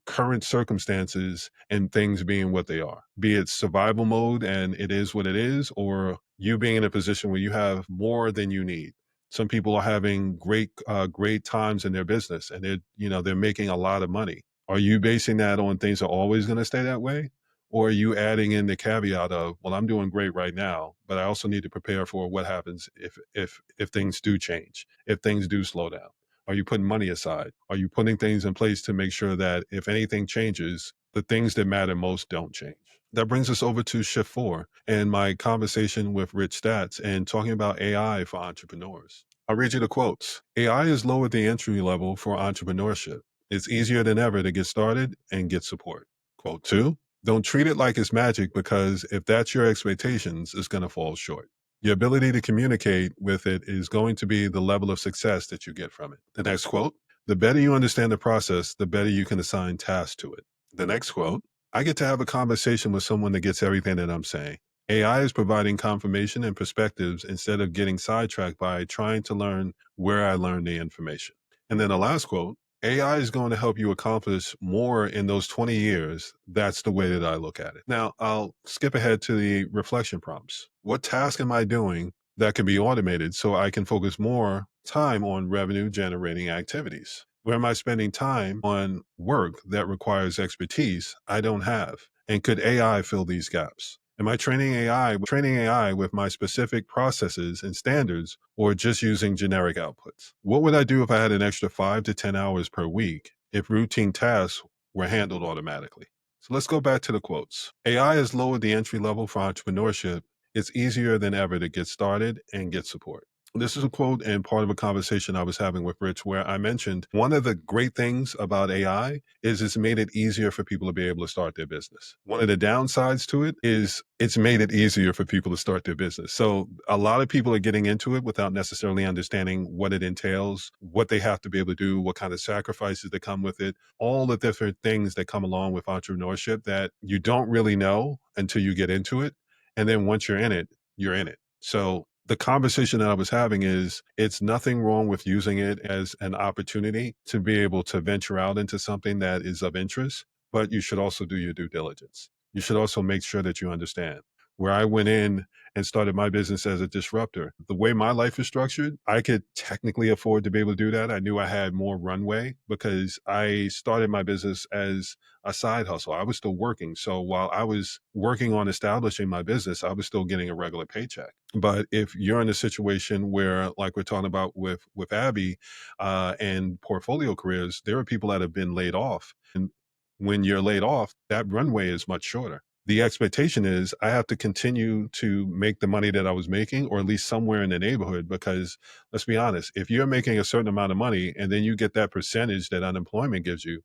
current circumstances and things being what they are, be it survival mode and it is what it is, or you being in a position where you have more than you need? Some people are having great times in their business and they're making a lot of money. Are you basing that on things are always going to stay that way? Or are you adding in the caveat of, well, I'm doing great right now, but I also need to prepare for what happens if things do change, if things do slow down? Are you putting money aside? Are you putting things in place to make sure that if anything changes, the things that matter most don't change? That brings us over to shift four and my conversation with Rich Stats and talking about AI for entrepreneurs. I'll read you the quotes. AI has lowered the entry level for entrepreneurship. It's easier than ever to get started and get support. Quote two, don't treat it like it's magic because if that's your expectations, it's going to fall short. Your ability to communicate with it is going to be the level of success that you get from it. The next quote, the better you understand the process, the better you can assign tasks to it. The next quote, I get to have a conversation with someone that gets everything that I'm saying. AI is providing confirmation and perspectives instead of getting sidetracked by trying to learn where I learned the information. And then the last quote, AI is going to help you accomplish more in those 20 years. That's the way that I look at it. Now, I'll skip ahead to the reflection prompts. What task am I doing that can be automated so I can focus more time on revenue generating activities? Where am I spending time on work that requires expertise I don't have? And could AI fill these gaps? Am I training AI with my specific processes and standards or just using generic outputs? What would I do if I had an extra 5 to 10 hours per week if routine tasks were handled automatically? So let's go back to the quotes. AI has lowered the entry level for entrepreneurship. It's easier than ever to get started and get support. This is a quote and part of a conversation I was having with Rich where I mentioned one of the great things about AI is it's made it easier for people to be able to start their business. One of the downsides to it is it's made it easier for people to start their business. So a lot of people are getting into it without necessarily understanding what it entails, what they have to be able to do, what kind of sacrifices that come with it, all the different things that come along with entrepreneurship that you don't really know until you get into it. And then once you're in it, you're in it. So the conversation that I was having is it's nothing wrong with using it as an opportunity to be able to venture out into something that is of interest, but you should also do your due diligence. You should also make sure that you understand where I went in and started my business as a disruptor. The way my life is structured, I could technically afford to be able to do that. I knew I had more runway because I started my business as a side hustle. I was still working. So while I was working on establishing my business, I was still getting a regular paycheck. But if you're in a situation where, like we're talking about with Abby and portfolio careers, there are people that have been laid off. And when you're laid off, that runway is much shorter. The expectation is I have to continue to make the money that I was making, or at least somewhere in the neighborhood, because let's be honest, if you're making a certain amount of money and then you get that percentage that unemployment gives you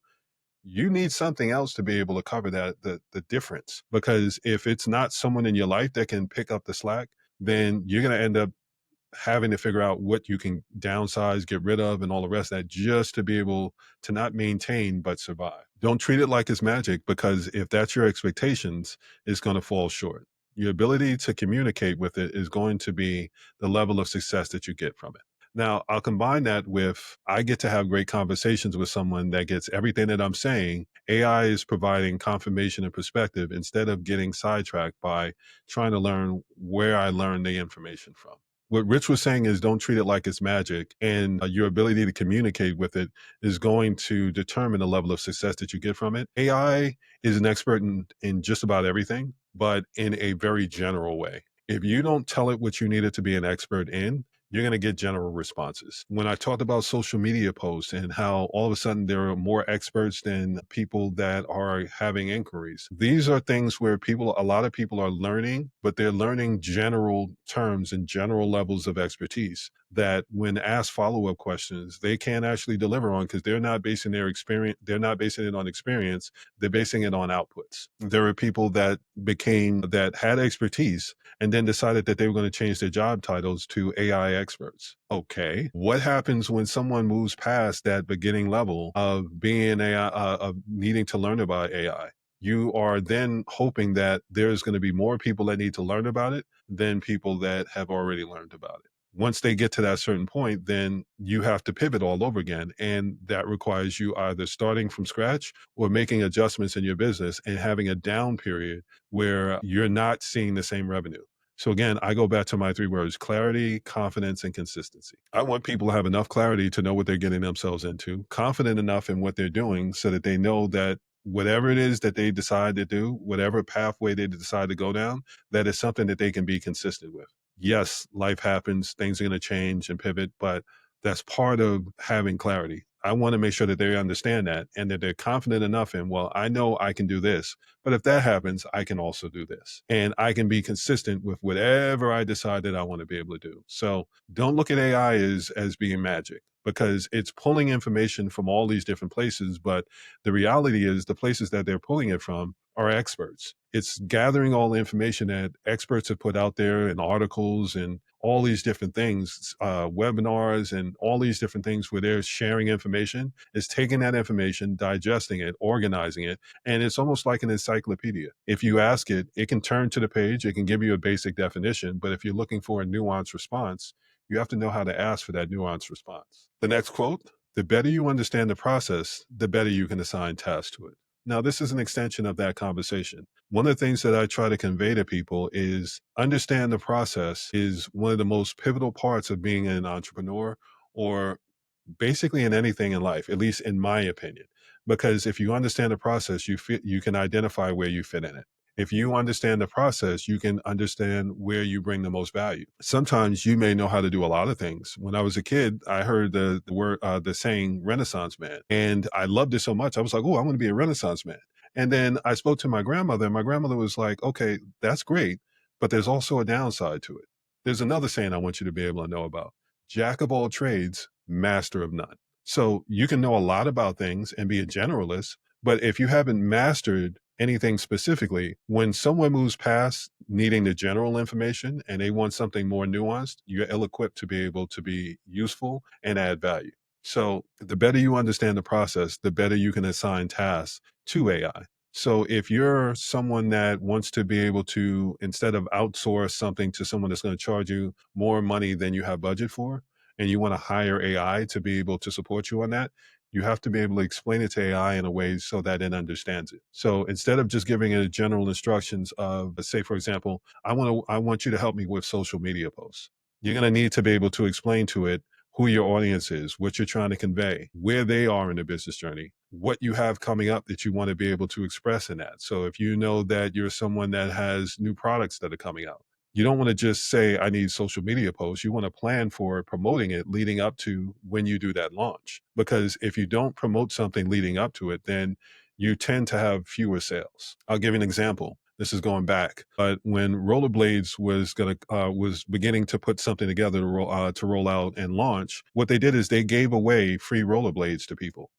need something else to be able to cover the difference. Because if it's not someone in your life that can pick up the slack, then you're going to end up having to figure out what you can downsize, get rid of, and all the rest of that just to be able to not maintain but survive. Don't treat it like it's magic, because if that's your expectations, it's going to fall short. Your ability to communicate with it is going to be the level of success that you get from it. Now, I'll combine that with I get to have great conversations with someone that gets everything that I'm saying. AI is providing confirmation and perspective instead of getting sidetracked by trying to learn where I learned the information from. What Rich was saying is don't treat it like it's magic, and your ability to communicate with it is going to determine the level of success that you get from it. AI is an expert in just about everything, but in a very general way. If you don't tell it what you need it to be an expert in, you're going to get general responses. When I talked about social media posts and how all of a sudden there are more experts than people that are having inquiries, these are things where a lot of people are learning, but they're learning general terms and general levels of expertise that when asked follow-up questions, they can't actually deliver on, because they're not basing their experience, they're not basing it on experience, they're basing it on outputs. There are people that had expertise and then decided that they were going to change their job titles to AI experts. Okay. What happens when someone moves past that beginning level of being AI, of needing to learn about AI? You are then hoping that there's going to be more people that need to learn about it than people that have already learned about it. Once they get to that certain point, then you have to pivot all over again. And that requires you either starting from scratch or making adjustments in your business and having a down period where you're not seeing the same revenue. So again, I go back to my three words: clarity, confidence, and consistency. I want people to have enough clarity to know what they're getting themselves into, confident enough in what they're doing so that they know that whatever it is that they decide to do, whatever pathway they decide to go down, that is something that they can be consistent with. Yes, life happens, things are going to change and pivot, but that's part of having clarity. I want to make sure that they understand that and that they're confident enough in, well, I know I can do this, but if that happens, I can also do this. And I can be consistent with whatever I decide that I want to be able to do. So don't look at AI as being magic, because it's pulling information from all these different places. But the reality is the places that they're pulling it from are experts. It's gathering all the information that experts have put out there in articles and all these different things, webinars and all these different things where they're sharing information. Is taking that information, digesting it, organizing it, and it's almost like an encyclopedia. If you ask it, it can turn to the page, it can give you a basic definition, but if you're looking for a nuanced response, you have to know how to ask for that nuanced response. The next quote: the better you understand the process, the better you can assign tasks to it. Now, this is an extension of that conversation. One of the things that I try to convey to people is understand the process is one of the most pivotal parts of being an entrepreneur, or basically in anything in life, at least in my opinion. Because if you understand the process, you can identify where you fit in it. If you understand the process, you can understand where you bring the most value. Sometimes you may know how to do a lot of things. When I was a kid, I heard the word, the saying Renaissance man, and I loved it so much. I was like, oh, I want to be a Renaissance man. And then I spoke to my grandmother, and my grandmother was like, okay, that's great, but there's also a downside to it. There's another saying I want you to be able to know about: Jack of all trades, master of none. So you can know a lot about things and be a generalist, but if you haven't mastered anything specifically, when someone moves past needing the general information and they want something more nuanced, you're ill equipped to be able to be useful and add value. So the better you understand the process, the better you can assign tasks to AI. So if you're someone that wants to be able to, instead of outsource something to someone that's going to charge you more money than you have budget for, and you want to hire AI to be able to support you on that, You have to be able to explain it to AI in a way so that it understands it. So instead of just giving it general instructions of, say, for example, I want you to help me with social media posts. You're going to need to be able to explain to it who your audience is, what you're trying to convey, where they are in the business journey, what you have coming up that you want to be able to express in that. So if you know that you're someone that has new products that are coming out, you don't want to just say, I need social media posts. You want to plan for promoting it leading up to when you do that launch. Because if you don't promote something leading up to it, then you tend to have fewer sales. I'll give you an example. This is going back, but when Rollerblades was beginning to put something together to roll out and launch, what they did is they gave away free rollerblades to people.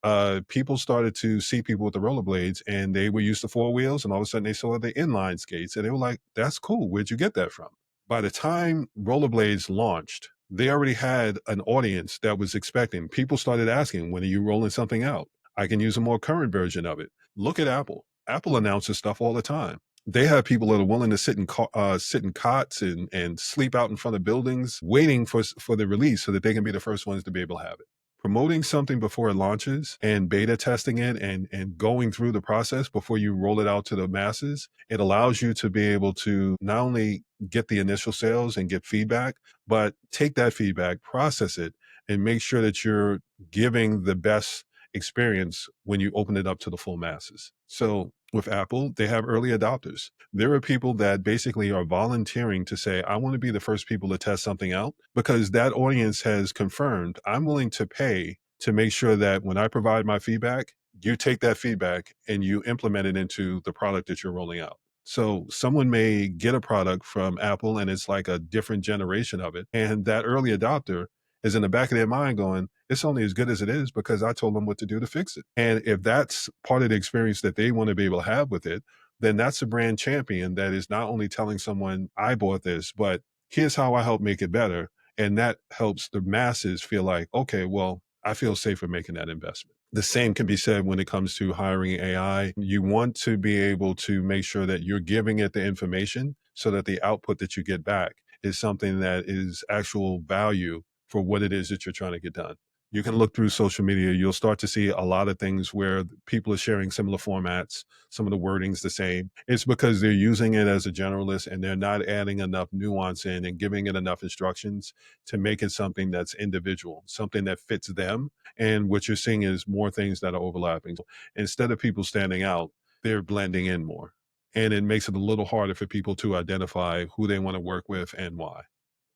People started to see people with the rollerblades, and they were used to four wheels, and all of a sudden they saw the inline skates, and they were like, "That's cool. Where'd you get that from?" By the time rollerblades launched, they already had an audience that was expecting. People started asking, "When are you rolling something out? I can use a more current version of it." Look at Apple. Apple announces stuff all the time. They have people that are willing to sit in cots and sleep out in front of buildings, waiting for the release so that they can be the first ones to be able to have it. Promoting something before it launches and beta testing it and going through the process before you roll it out to the masses, it allows you to be able to not only get the initial sales and get feedback, but take that feedback, process it, and make sure that you're giving the best experience when you open it up to the full masses. So with Apple, they have early adopters. There are people that basically are volunteering to say, I want to be the first people to test something out because that audience has confirmed I'm willing to pay to make sure that when I provide my feedback, you take that feedback and you implement it into the product that you're rolling out. So someone may get a product from Apple and it's like a different generation of it. And that early adopter is in the back of their mind going, it's only as good as it is because I told them what to do to fix it. And if that's part of the experience that they want to be able to have with it, then that's a brand champion that is not only telling someone, I bought this, but here's how I help make it better. And that helps the masses feel like, okay, well, I feel safer making that investment. The same can be said when it comes to hiring AI. You want to be able to make sure that you're giving it the information so that the output that you get back is something that is actual value for what it is that you're trying to get done. You can look through social media. You'll start to see a lot of things where people are sharing similar formats, some of the wording's the same. It's because they're using it as a generalist and they're not adding enough nuance in and giving it enough instructions to make it something that's individual, something that fits them. And what you're seeing is more things that are overlapping. So instead of people standing out, they're blending in more. And it makes it a little harder for people to identify who they want to work with and why.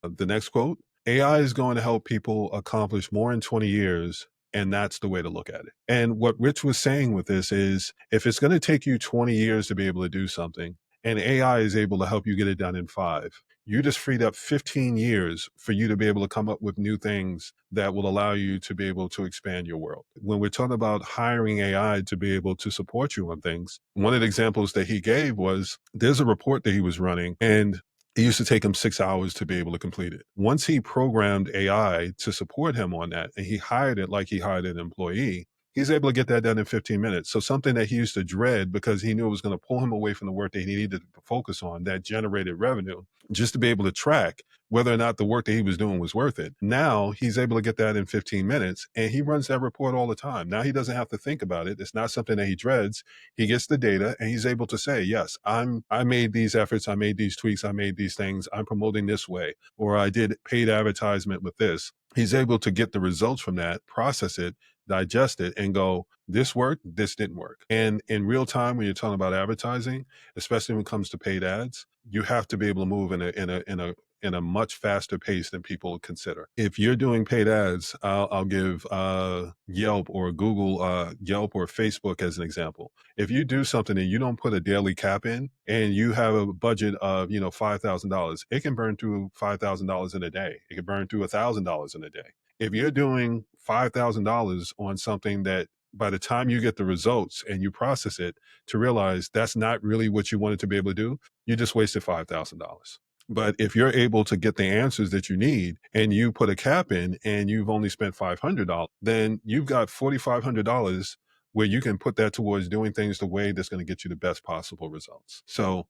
The next quote, AI is going to help people accomplish more in 20 years. And that's the way to look at it. And what Rich was saying with this is if it's going to take you 20 years to be able to do something, and AI is able to help you get it done in 5, you just freed up 15 years for you to be able to come up with new things that will allow you to be able to expand your world. When we're talking about hiring AI to be able to support you on things, one of the examples that he gave was there's a report that he was running, and it used to take him 6 hours to be able to complete it. Once he programmed AI to support him on that and he hired it like he hired an employee, he's able to get that done in 15 minutes. So something that he used to dread because he knew it was going to pull him away from the work that he needed to focus on that generated revenue, just to be able to track whether or not the work that he was doing was worth it. Now he's able to get that in 15 minutes and he runs that report all the time. Now he doesn't have to think about it. It's not something that he dreads. He gets the data and he's able to say, yes, I made these efforts. I made these tweaks. I made these things. I'm promoting this way, or I did paid advertisement with this. He's able to get the results from that, process it, digest it and go, this worked, this didn't work. And in real time, when you're talking about advertising, especially when it comes to paid ads, you have to be able to move in a much faster pace than people consider. If you're doing paid ads, I'll give Yelp or Google, Yelp or Facebook as an example. If you do something and you don't put a daily cap in and you have a budget of, $5,000, it can burn through $5,000 in a day. It can burn through $1,000 in a day. If you're doing $5,000 on something that by the time you get the results and you process it to realize that's not really what you wanted to be able to do, you just wasted $5,000. But if you're able to get the answers that you need and you put a cap in and you've only spent $500, then you've got $4,500 where you can put that towards doing things the way that's going to get you the best possible results. So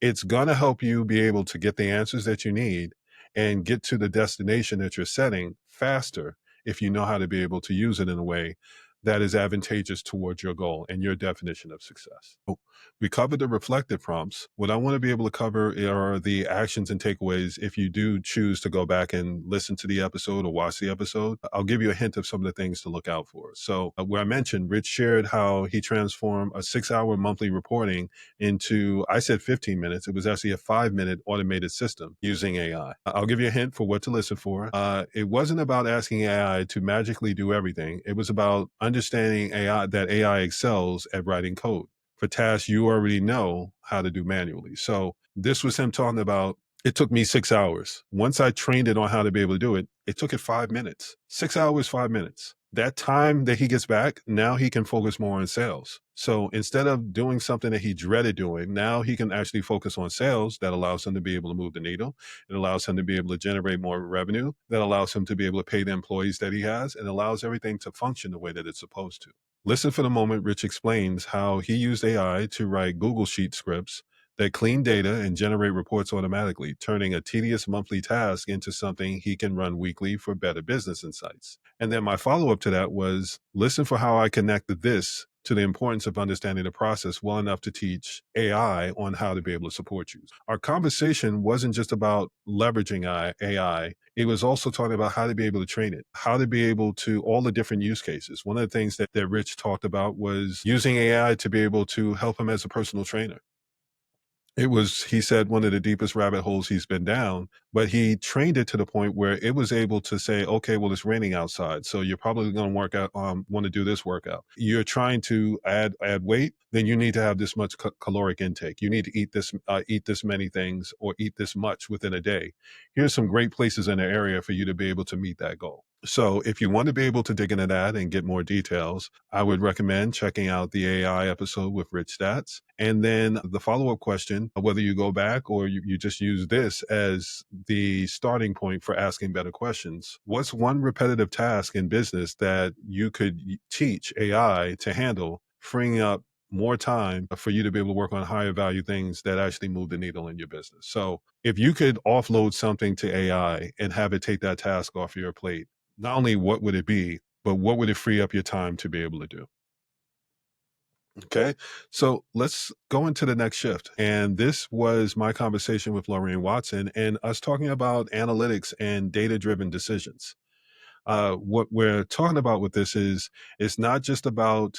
it's going to help you be able to get the answers that you need and get to the destination that you're setting faster if you know how to be able to use it in a way that is advantageous towards your goal and your definition of success. So we covered the reflective prompts. What I want to be able to cover are the actions and takeaways if you do choose to go back and listen to the episode or watch the episode. I'll give you a hint of some of the things to look out for. So where I mentioned, Rich shared how he transformed a 6-hour monthly reporting into, I said 15 minutes. It was actually a 5-minute automated system using AI. I'll give you a hint for what to listen for. It wasn't about asking AI to magically do everything. It was about understanding that AI excels at writing code for tasks you already know how to do manually. So this was him talking about, it took me 6 hours. Once I trained it on how to be able to do it, it took it 5 minutes. 6 hours, 5 minutes. That time that he gets back, now he can focus more on sales. So instead of doing something that he dreaded doing, now he can actually focus on sales that allows him to be able to move the needle. It allows him to be able to generate more revenue. That allows him to be able to pay the employees that he has, and allows everything to function the way that it's supposed to. Listen for the moment Rich explains how he used AI to write Google Sheet scripts that clean data and generate reports automatically, turning a tedious monthly task into something he can run weekly for better business insights. And then my follow-up to that was, listen for how I connected this to the importance of understanding the process well enough to teach AI on how to be able to support you. Our conversation wasn't just about leveraging AI. It was also talking about how to be able to train it, how to be able to, all the different use cases. One of the things that Rich talked about was using AI to be able to help him as a personal trainer. It was, he said, one of the deepest rabbit holes he's been down, but he trained it to the point where it was able to say, okay, well, it's raining outside, so you're probably going to want to do this workout. You're trying to add weight, then you need to have this much caloric intake. You need to eat this many things or eat this much within a day. Here's some great places in the area for you to be able to meet that goal. So if you want to be able to dig into that and get more details, I would recommend checking out the AI episode with Rich Stats. And then the follow-up question, whether you go back or you just use this as the starting point for asking better questions. What's one repetitive task in business that you could teach AI to handle, freeing up more time for you to be able to work on higher value things that actually move the needle in your business? So if you could offload something to AI and have it take that task off your plate, not only what would it be, but what would it free up your time to be able to do? Okay. So let's go into the next shift. And this was my conversation with Lorrain Watson and us talking about analytics and data driven decisions. What we're talking about with this is, it's not just about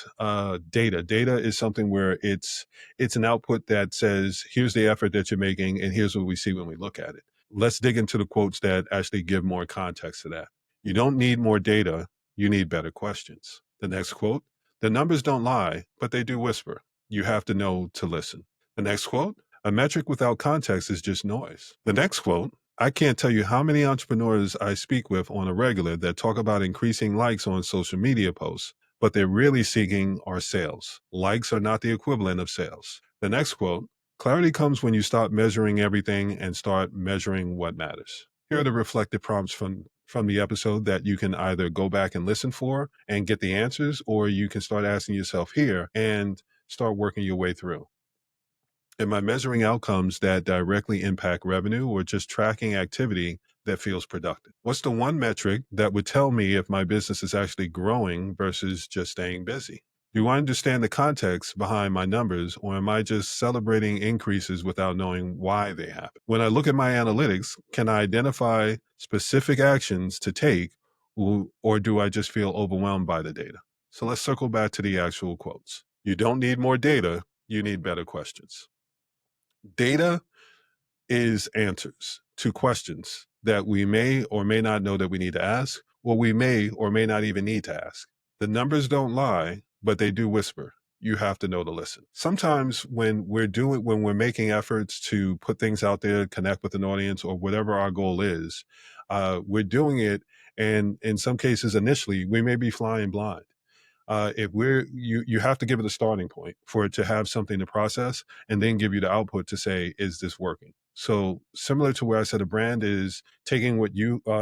data. Data is something where it's an output that says, here's the effort that you're making and here's what we see when we look at it. Let's dig into the quotes that actually give more context to that. You don't need more data, you need better questions. The next quote, the numbers don't lie, but they do whisper. You have to know to listen. The next quote, a metric without context is just noise. The next quote, I can't tell you how many entrepreneurs I speak with on a regular that talk about increasing likes on social media posts, but they're really seeking are sales. Likes are not the equivalent of sales. The next quote, clarity comes when you stop measuring everything and start measuring what matters. Here are the reflective prompts from the episode that you can either go back and listen for and get the answers, or you can start asking yourself here and start working your way through. Am I measuring outcomes that directly impact revenue or just tracking activity that feels productive? What's the one metric that would tell me if my business is actually growing versus just staying busy? Do I understand the context behind my numbers, or am I just celebrating increases without knowing why they happen? When I look at my analytics, can I identify specific actions to take, or do I just feel overwhelmed by the data? So let's circle back to the actual quotes. You don't need more data, you need better questions. Data is answers to questions that we may or may not know that we need to ask, or we may or may not even need to ask. The numbers don't lie, but they do whisper. You have to know to listen. Sometimes when we're making efforts to put things out there, connect with an audience, or whatever our goal is, we're doing it. And in some cases, initially, we may be flying blind. If you have to give it a starting point for it to have something to process, and then give you the output to say, is this working? So similar to where I said a brand is taking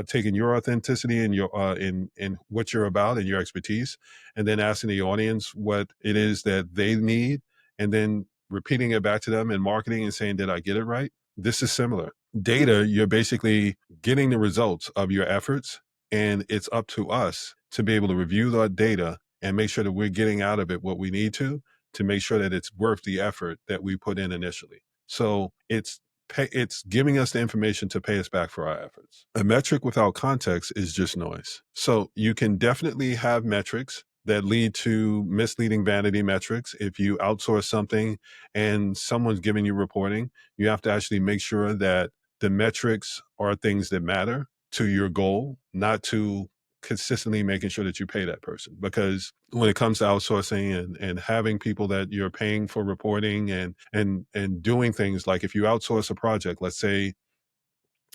taking your authenticity and your in what you're about and your expertise, and then asking the audience what it is that they need, and then repeating it back to them in marketing and saying, did I get it right? This is similar. Data, you're basically getting the results of your efforts, and it's up to us to be able to review that data and make sure that we're getting out of it what we need to make sure that it's worth the effort that we put in initially. So it's giving us the information to pay us back for our efforts. A metric without context is just noise. So you can definitely have metrics that lead to misleading vanity metrics. If you outsource something and someone's giving you reporting, you have to actually make sure that the metrics are things that matter to your goal, not to consistently making sure that you pay that person. Because when it comes to outsourcing and having people that you're paying for reporting and doing things, like if you outsource a project, let's say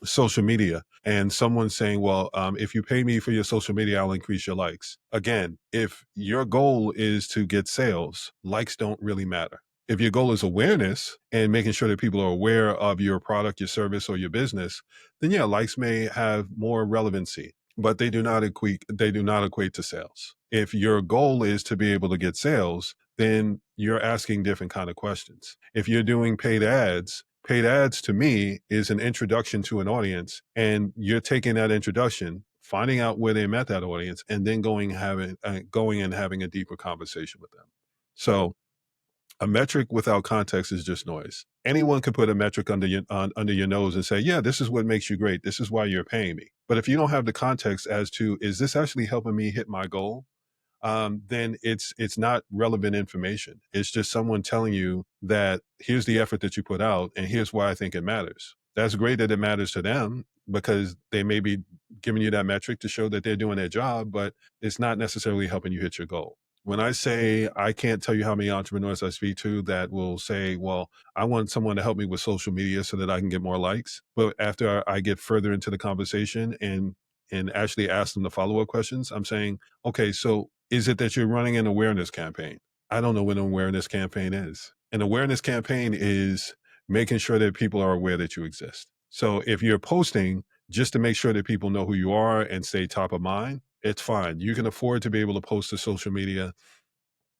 social media, and someone's saying, well, if you pay me for your social media, I'll increase your likes. Again, if your goal is to get sales, likes don't really matter. If your goal is awareness and making sure that people are aware of your product, your service, or your business, then yeah, likes may have more relevancy, but they do not equate to sales. If your goal is to be able to get sales, then you're asking different kind of questions. If you're doing paid ads to me is an introduction to an audience, and you're taking that introduction, finding out where they met that audience, and then going and having a deeper conversation with them. So a metric without context is just noise. Anyone can put a metric under your nose and say, yeah, this is what makes you great. This is why you're paying me. But if you don't have the context as to, is this actually helping me hit my goal? Then it's not relevant information. It's just someone telling you that here's the effort that you put out, and here's why I think it matters. That's great that it matters to them, because they may be giving you that metric to show that they're doing their job, but it's not necessarily helping you hit your goal. When I say, I can't tell you how many entrepreneurs I speak to that will say, well, I want someone to help me with social media so that I can get more likes. But after I get further into the conversation and actually ask them the follow-up questions, I'm saying, okay, so is it that you're running an awareness campaign? I don't know what an awareness campaign is. An awareness campaign is making sure that people are aware that you exist. So if you're posting just to make sure that people know who you are and stay top of mind, it's fine. You can afford to be able to post to social media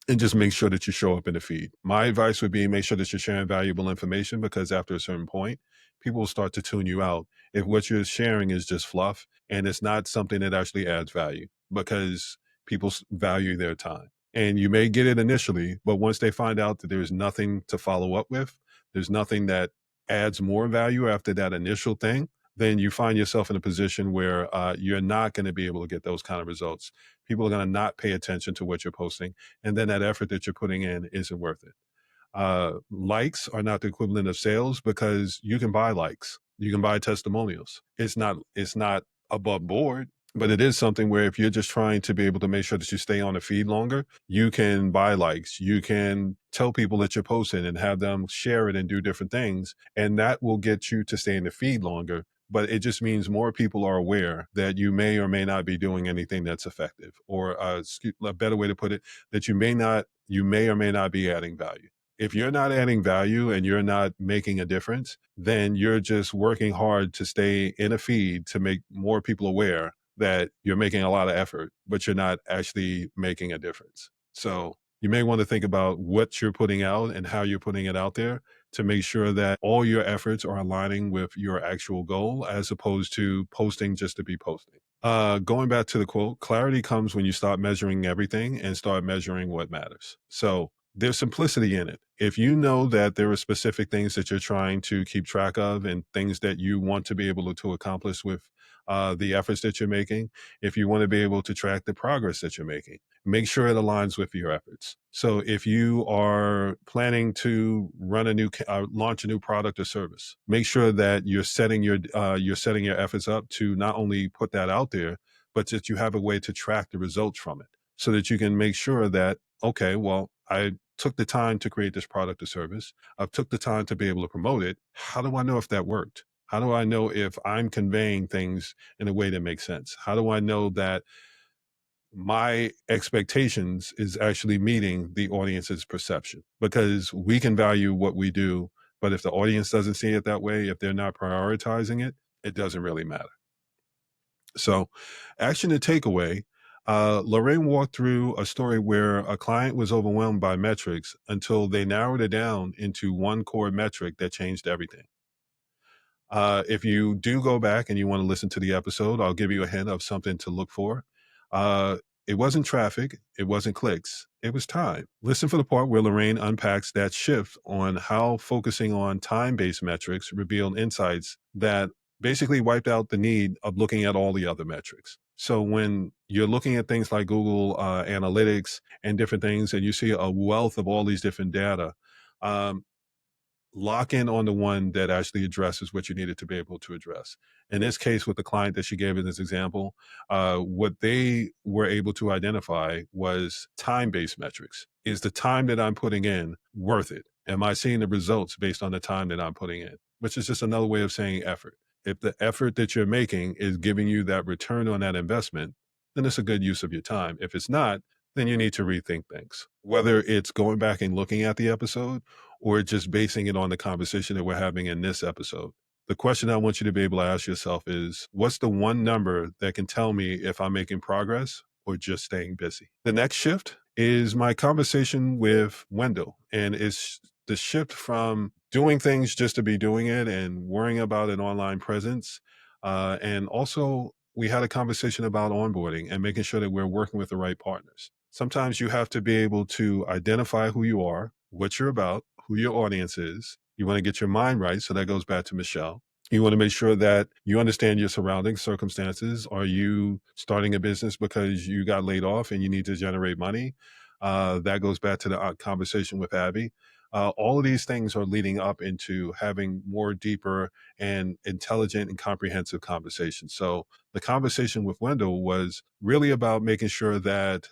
and just make sure that you show up in the feed. My advice would be, make sure that you're sharing valuable information, because after a certain point, people will start to tune you out if what you're sharing is just fluff and it's not something that actually adds value, because people value their time. And you may get it initially, but once they find out that there's nothing to follow up with, there's nothing that adds more value after that initial thing, then you find yourself in a position where you're not going to be able to get those kind of results. People are going to not pay attention to what you're posting, and then that effort that you're putting in isn't worth it. Likes are not the equivalent of sales, because you can buy likes, you can buy testimonials. It's not above board, but it is something where if you're just trying to be able to make sure that you stay on the feed longer, you can buy likes, you can tell people that you're posting and have them share it and do different things, and that will get you to stay in the feed longer. But it just means more people are aware that you may or may not be doing anything that's effective, or a better way to put it, that you may or may not be adding value. If you're not adding value and you're not making a difference, then you're just working hard to stay in a feed to make more people aware that you're making a lot of effort, but you're not actually making a difference. So you may want to think about what you're putting out and how you're putting it out there, to make sure that all your efforts are aligning with your actual goal, as opposed to posting just to be posting. Going back to the quote, clarity comes when you start measuring everything and start measuring what matters. So there's simplicity in it. If you know that there are specific things that you're trying to keep track of, and things that you want to be able to accomplish with the efforts that you're making, if you want to be able to track the progress that you're making, make sure it aligns with your efforts. So if you are planning to launch a new product or service, make sure that you're setting your efforts up to not only put that out there, but that you have a way to track the results from it, so that you can make sure that, okay, well, I took the time to create this product or service. I've took the time to be able to promote it. How do I know if that worked? How do I know if I'm conveying things in a way that makes sense? How do I know that my expectations is actually meeting the audience's perception? Because we can value what we do, but if the audience doesn't see it that way, if they're not prioritizing it, it doesn't really matter. So, action and takeaway. Lorrain walked through a story where a client was overwhelmed by metrics until they narrowed it down into one core metric that changed everything. If you do go back and you want to listen to the episode, I'll give you a hint of something to look for. Uh, It wasn't traffic, it wasn't clicks, it was time. Listen for the part where Lorraine unpacks that shift on how focusing on time based metrics revealed insights that basically wiped out the need of looking at all the other metrics. So when you're looking at things like Google Analytics and different things, and you see a wealth of all these different data, um, lock in on the one that actually addresses what you needed to be able to address. In this case, with the client that she gave in this example, what they were able to identify was time based metrics. Is the time that I'm putting in worth it? Am I seeing the results based on the time that I'm putting in? Which is just another way of saying effort. If the effort that you're making is giving you that return on that investment, then it's a good use of your time. If it's not, then you need to rethink things. Whether it's going back and looking at the episode or just basing it on the conversation that we're having in this episode. The question I want you to be able to ask yourself is, what's the one number that can tell me if I'm making progress or just staying busy? The next shift is my conversation with Wendell, and it's the shift from doing things just to be doing it and worrying about an online presence. And also, we had a conversation about onboarding and making sure that we're working with the right partners. Sometimes you have to be able to identify who you are, what you're about, who your audience is. You want to get your mind right. So that goes back to Mischelle. You want to make sure that you understand your surrounding circumstances. Are you starting a business because you got laid off and you need to generate money? That goes back to the conversation with Abby. All of these things are leading up into having more deeper and intelligent and comprehensive conversations. So the conversation with Wendell was really about making sure that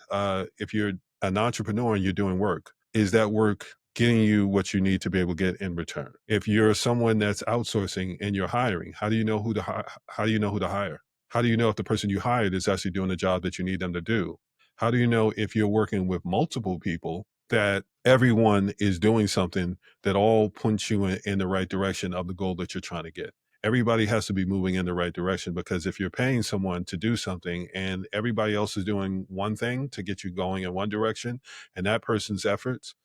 if you're an entrepreneur and you're doing work, is that work getting you what you need to be able to get in return? If you're someone that's outsourcing and you're hiring, how do you know who to how do you know who to hire? How do you know if the person you hired is actually doing the job that you need them to do? How do you know if you're working with multiple people that everyone is doing something that all points you in the right direction of the goal that you're trying to get? Everybody has to be moving in the right direction, because if you're paying someone to do something and everybody else is doing one thing to get you going in one direction, and that person's efforts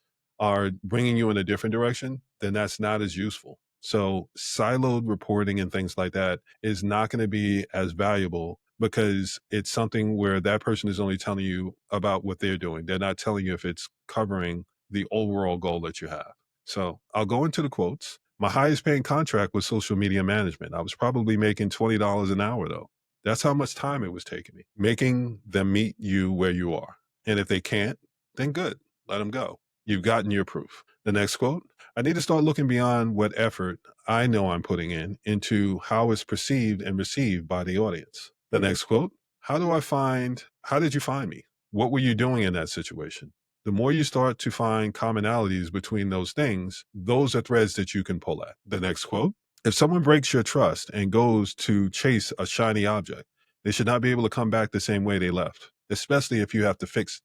are bringing you in a different direction, then that's not as useful. So siloed reporting and things like that is not going to be as valuable, because it's something where that person is only telling you about what they're doing. They're not telling you if it's covering the overall goal that you have. So I'll go into the quotes. My highest paying contract was social media management. I was probably making $20 an hour though. That's how much time it was taking me, making them meet you where you are. And if they can't, then good, let them go. You've gotten your proof. The next quote, I need to start looking beyond what effort I know I'm putting in into how it's perceived and received by the audience. The next quote, how did you find me? What were you doing in that situation? The more you start to find commonalities between those things, those are threads that you can pull at. The next quote, if someone breaks your trust and goes to chase a shiny object, they should not be able to come back the same way they left, especially if you have to fix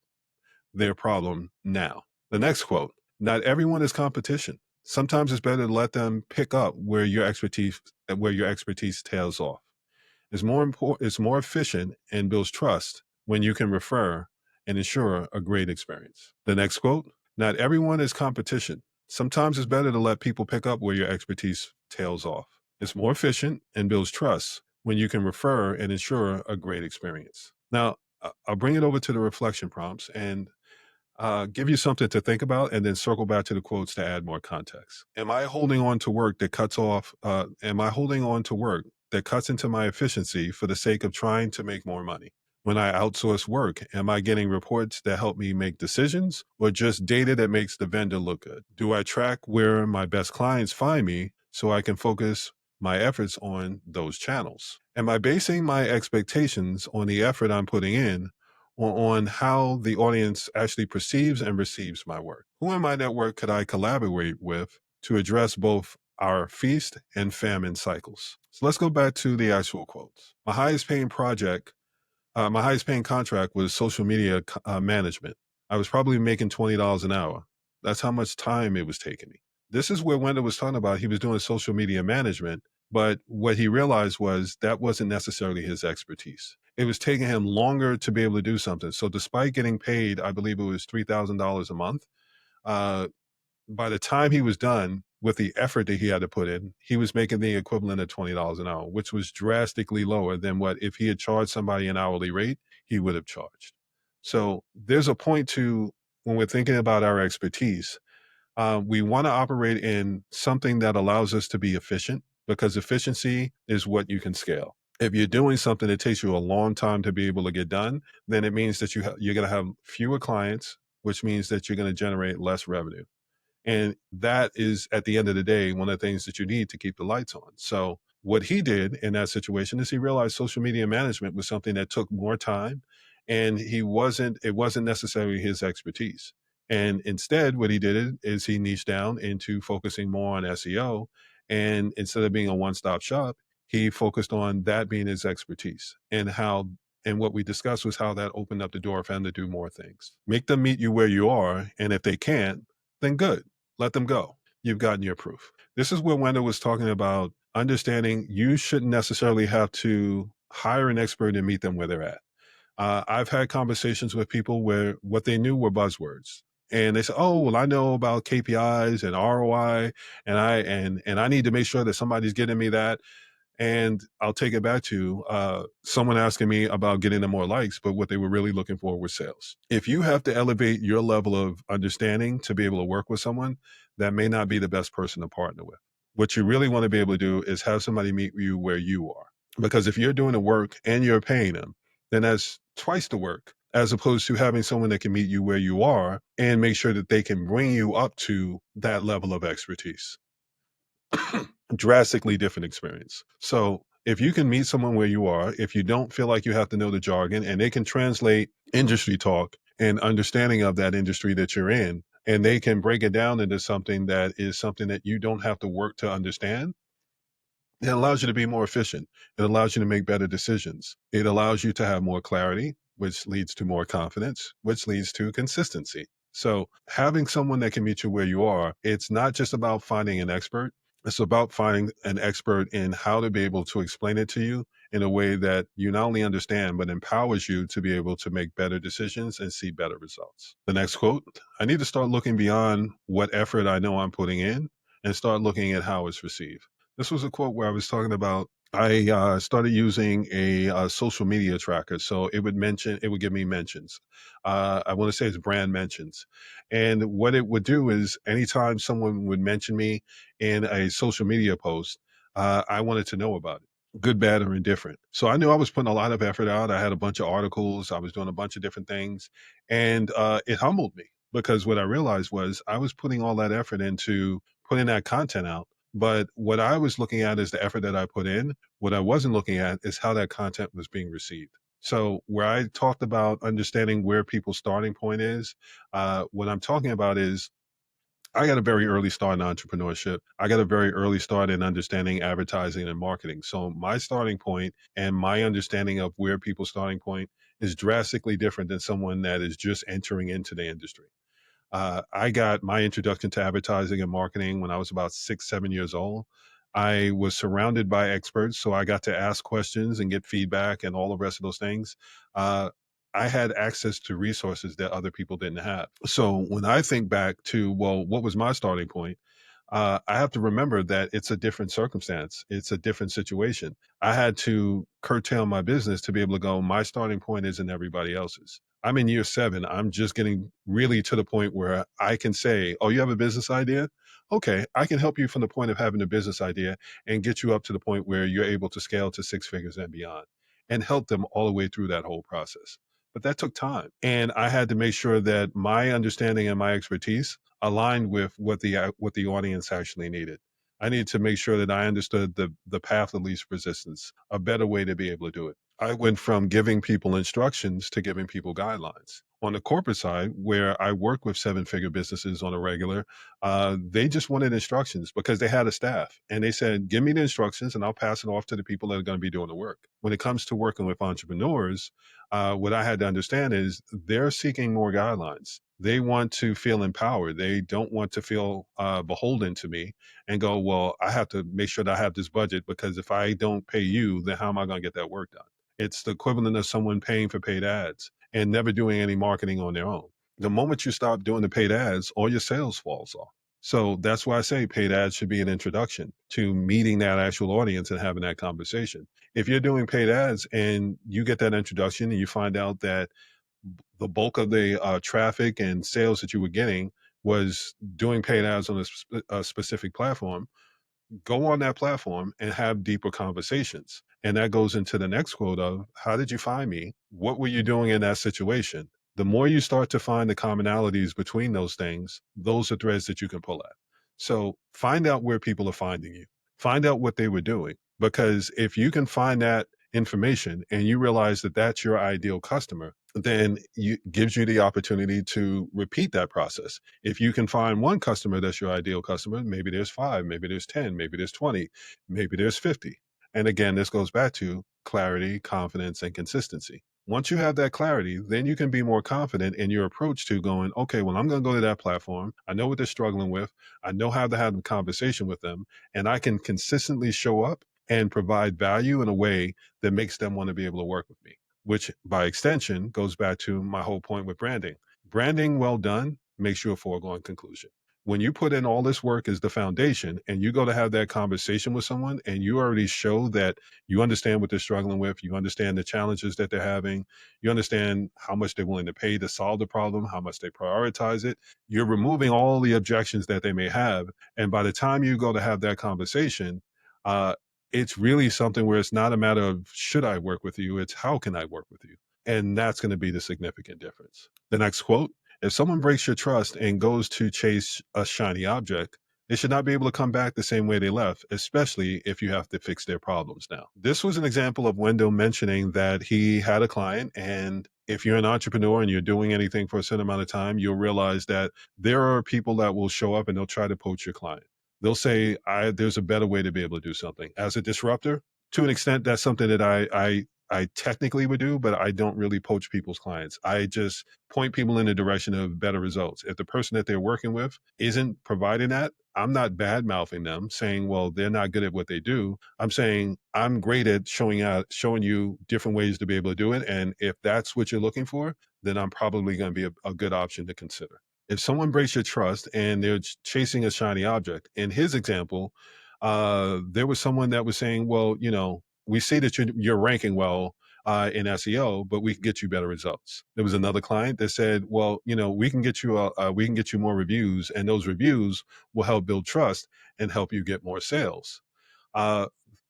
their problem now. The next quote, not everyone is competition. Sometimes it's better to let them pick up where your expertise tails off. It's more efficient and builds trust when you can refer and ensure a great experience. The next quote, not everyone is competition. Sometimes it's better to let people pick up where your expertise tails off. It's more efficient and builds trust when you can refer and ensure a great experience. Now, I'll bring it over to the reflection prompts and give you something to think about, and then circle back to the quotes to add more context. Am I holding on to work that cuts off? Am I holding on to work that cuts into my efficiency for the sake of trying to make more money? When I outsource work, am I getting reports that help me make decisions, or just data that makes the vendor look good? Do I track where my best clients find me so I can focus my efforts on those channels? Am I basing my expectations on the effort I'm putting in, or on how the audience actually perceives and receives my work? Who in my network could I collaborate with to address both our feast and famine cycles? So let's go back to the actual quotes. My highest paying contract was social media management. I was probably making $20 an hour. That's how much time it was taking me. This is where Wendell was talking about he was doing social media management, but what he realized was that wasn't necessarily his expertise. It was taking him longer to be able to do something. So despite getting paid, I believe it was $3,000 a month, uh, by the time he was done with the effort that he had to put in, he was making the equivalent of $20 an hour, which was drastically lower than what if he had charged somebody an hourly rate, he would have charged. So there's a point to when we're thinking about our expertise, we want to operate in something that allows us to be efficient because efficiency is what you can scale. If you're doing something that takes you a long time to be able to get done, then it means that you're going to have fewer clients, which means that you're going to generate less revenue. And that is, at the end of the day, one of the things that you need to keep the lights on. So, what he did in that situation is he realized social media management was something that took more time and it wasn't necessarily his expertise. And instead, what he did is he niched down into focusing more on SEO. And instead of being a one stop shop, he focused on that being his expertise and what we discussed was how that opened up the door for him to do more things. Make them meet you where you are. And if they can't, then good. Let them go. You've gotten your proof. This is where Wendell was talking about understanding you shouldn't necessarily have to hire an expert and meet them where they're at. I've had conversations with people where what they knew were buzzwords. And they said, "Oh, well, I know about KPIs and ROI, and I need to make sure that somebody's getting me that." And I'll take it back to someone asking me about getting them more likes, but what they were really looking for was sales. If you have to elevate your level of understanding to be able to work with someone, that may not be the best person to partner with. What you really want to be able to do is have somebody meet you where you are. Because if you're doing the work and you're paying them, then that's twice the work, as opposed to having someone that can meet you where you are and make sure that they can bring you up to that level of expertise. Drastically different experience. So if you can meet someone where you are, if you don't feel like you have to know the jargon and they can translate industry talk and understanding of that industry that you're in, and they can break it down into something that is something that you don't have to work to understand, it allows you to be more efficient. It allows you to make better decisions. It allows you to have more clarity, which leads to more confidence, which leads to consistency. So, having someone that can meet you where you are, it's not just about finding an expert. It's about finding an expert in how to be able to explain it to you in a way that you not only understand, but empowers you to be able to make better decisions and see better results. The next quote: I need to start looking beyond what effort I know I'm putting in and start looking at how it's received. This was a quote where I was talking about I started using a social media tracker, so it would give me mentions. I want to say it's brand mentions, and what it would do is anytime someone would mention me in a social media post, I wanted to know about it, good, bad, or indifferent. So I knew I was putting a lot of effort out. I had a bunch of articles. I was doing a bunch of different things, and it humbled me because what I realized was I was putting all that effort into putting that content out, but what I was looking at is the effort that I put in. What I wasn't looking at is how that content was being received. So where I talked about understanding where people's starting point is, what I'm talking about is I got a very early start in entrepreneurship. I got a very early start in understanding advertising and marketing. So my starting point and my understanding of where people's starting point is drastically different than someone that is just entering into the industry. I got my introduction to advertising and marketing when I was about 6, 7 years old. I was surrounded by experts, so I got to ask questions and get feedback and all the rest of those things. Uh, I had access to resources that other people didn't have. So when I think back to, well, what was my starting point? I have to remember that it's a different circumstance. It's a different situation. I had to curtail my business to be able to go, my starting point isn't everybody else's. I'm in year 7. I'm just getting really to the point where I can say, oh, you have a business idea? Okay, I can help you from the point of having a business idea and get you up to the point where you're able to scale to 6 figures and beyond and help them all the way through that whole process. But that took time. And I had to make sure that my understanding and my expertise aligned with what the audience actually needed. I needed to make sure that I understood the path of least resistance, a better way to be able to do it. I went from giving people instructions to giving people guidelines. On the corporate side, where I work with 7 figure businesses on a regular, they just wanted instructions because they had a staff. And they said, give me the instructions and I'll pass it off to the people that are going to be doing the work. When it comes to working with entrepreneurs, what I had to understand is they're seeking more guidelines. They want to feel empowered. They don't want to feel beholden to me and go, well, I have to make sure that I have this budget because if I don't pay you, then how am I going to get that work done? It's the equivalent of someone paying for paid ads and never doing any marketing on their own. The moment you stop doing the paid ads, all your sales falls off. So that's why I say paid ads should be an introduction to meeting that actual audience and having that conversation. If you're doing paid ads and you get that introduction and you find out that the bulk of the traffic and sales that you were getting was doing paid ads on a specific platform, go on that platform and have deeper conversations. And that goes into the next quote of, how did you find me? What were you doing in that situation? The more you start to find the commonalities between those things, those are threads that you can pull at. So find out where people are finding you, find out what they were doing. Because if you can find that information and you realize that that's your ideal customer, then it gives you the opportunity to repeat that process. If you can find one customer that's your ideal customer, maybe there's five, maybe there's 10, maybe there's 20, maybe there's 50. And again, this goes back to clarity, confidence, and consistency. Once you have that clarity, then you can be more confident in your approach to going, okay, well, I'm going to go to that platform. I know what they're struggling with. I know how to have a conversation with them, and I can consistently show up and provide value in a way that makes them want to be able to work with me, which by extension goes back to my whole point with branding. Branding well done makes you a foregone conclusion. When you put in all this work as the foundation and you go to have that conversation with someone and you already show that you understand what they're struggling with, you understand the challenges that they're having, you understand how much they're willing to pay to solve the problem, how much they prioritize it, you're removing all the objections that they may have. And by the time you go to have that conversation, uh, it's really something where it's not a matter of should I work with you, it's how can I work with you? And that's going to be the significant difference. The next quote: if someone breaks your trust and goes to chase a shiny object, they should not be able to come back the same way they left, especially if you have to fix their problems now. This was an example of Wendell mentioning that he had a client. And if you're an entrepreneur and you're doing anything for a certain amount of time, you'll realize that there are people that will show up and they'll try to poach your client. They'll say, there's a better way to be able to do something. As a disruptor, to an extent, that's something that I technically would do, but I don't really poach people's clients. I just point people in the direction of better results. If the person that they're working with isn't providing that, I'm not bad mouthing them saying, well, they're not good at what they do. I'm saying I'm great at showing you different ways to be able to do it. And if that's what you're looking for, then I'm probably going to be a good option to consider. If someone breaks your trust and they're chasing a shiny object, in his example, there was someone that was saying, well, we see that you're ranking well in SEO, but we can get you better results. There was another client that said, well, we can get you we can get you more reviews, and those reviews will help build trust and help you get more sales. Uh,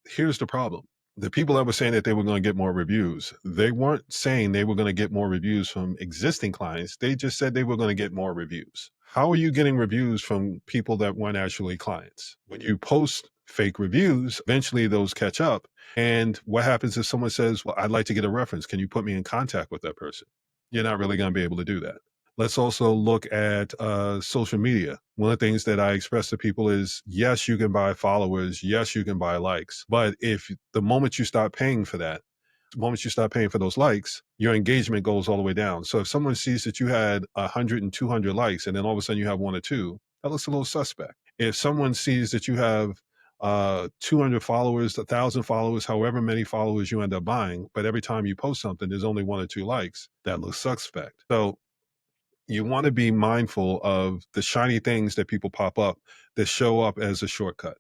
Here's the problem. The people that were saying that they were going to get more reviews, they weren't saying they were going to get more reviews from existing clients. They just said they were going to get more reviews. How are you getting reviews from people that weren't actually clients? When you post fake reviews, eventually those catch up. And what happens if someone says, well, I'd like to get a reference. Can you put me in contact with that person? You're not really going to be able to do that. Let's also look at social media. One of the things that I express to people is, yes, you can buy followers. Yes, you can buy likes. But if the moment you start paying for that, the moment you start paying for those likes, your engagement goes all the way down. So if someone sees that you had 100 and 200 likes, and then all of a sudden you have one or two, that looks a little suspect. If someone sees that you have 200 followers, 1,000 followers, however many followers you end up buying, but every time you post something, there's only one or two likes, that looks suspect. So you want to be mindful of the shiny things that people pop up that show up as a shortcut.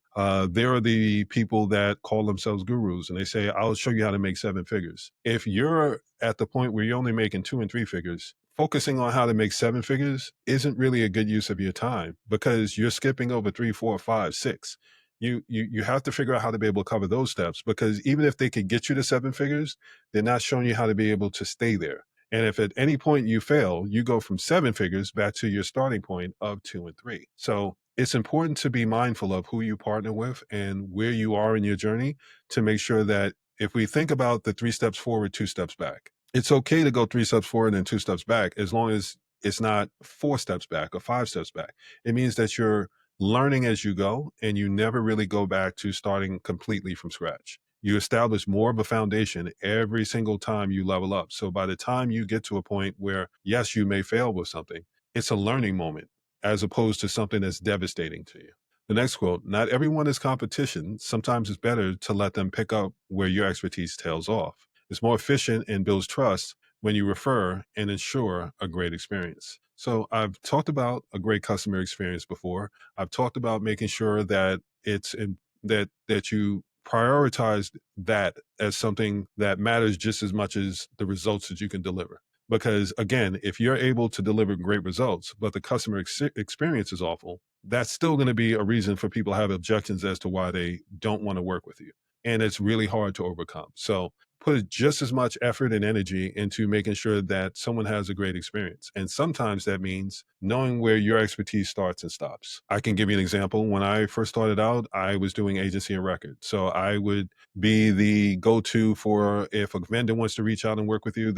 There are the people that call themselves gurus and they say, I'll show you how to make seven figures. If you're at the point where you're only making 2 and 3 figures, focusing on how to make seven figures isn't really a good use of your time because you're skipping over 3, 4, 5, 6. You have to figure out how to be able to cover those steps, because even if they could get you to seven figures, they're not showing you how to be able to stay there. And if at any point you fail, you go from seven figures back to your starting point of 2 and 3. So it's important to be mindful of who you partner with and where you are in your journey to make sure that if we think about the 3 steps forward, 2 steps back, it's okay to go 3 steps forward and 2 steps back as long as it's not 4 steps back or 5 steps back. It means that you're learning as you go and you never really go back to starting completely from scratch. You establish more of a foundation every single time you level up. So by the time you get to a point where, yes, you may fail with something, it's a learning moment as opposed to something that's devastating to you. The next quote: not everyone is competition. Sometimes it's better to let them pick up where your expertise tails off. It's more efficient and builds trust when you refer and ensure a great experience. So I've talked about a great customer experience before. I've talked about making sure that that you prioritize that as something that matters just as much as the results that you can deliver. Because again, if you're able to deliver great results, but the customer experience is awful, that's still going to be a reason for people to have objections as to why they don't want to work with you. And it's really hard to overcome. So put just as much effort and energy into making sure that someone has a great experience. And sometimes that means knowing where your expertise starts and stops. I can give you an example. When I first started out, I was doing agency and record. So I would be the go-to for if a vendor wants to reach out and work with you,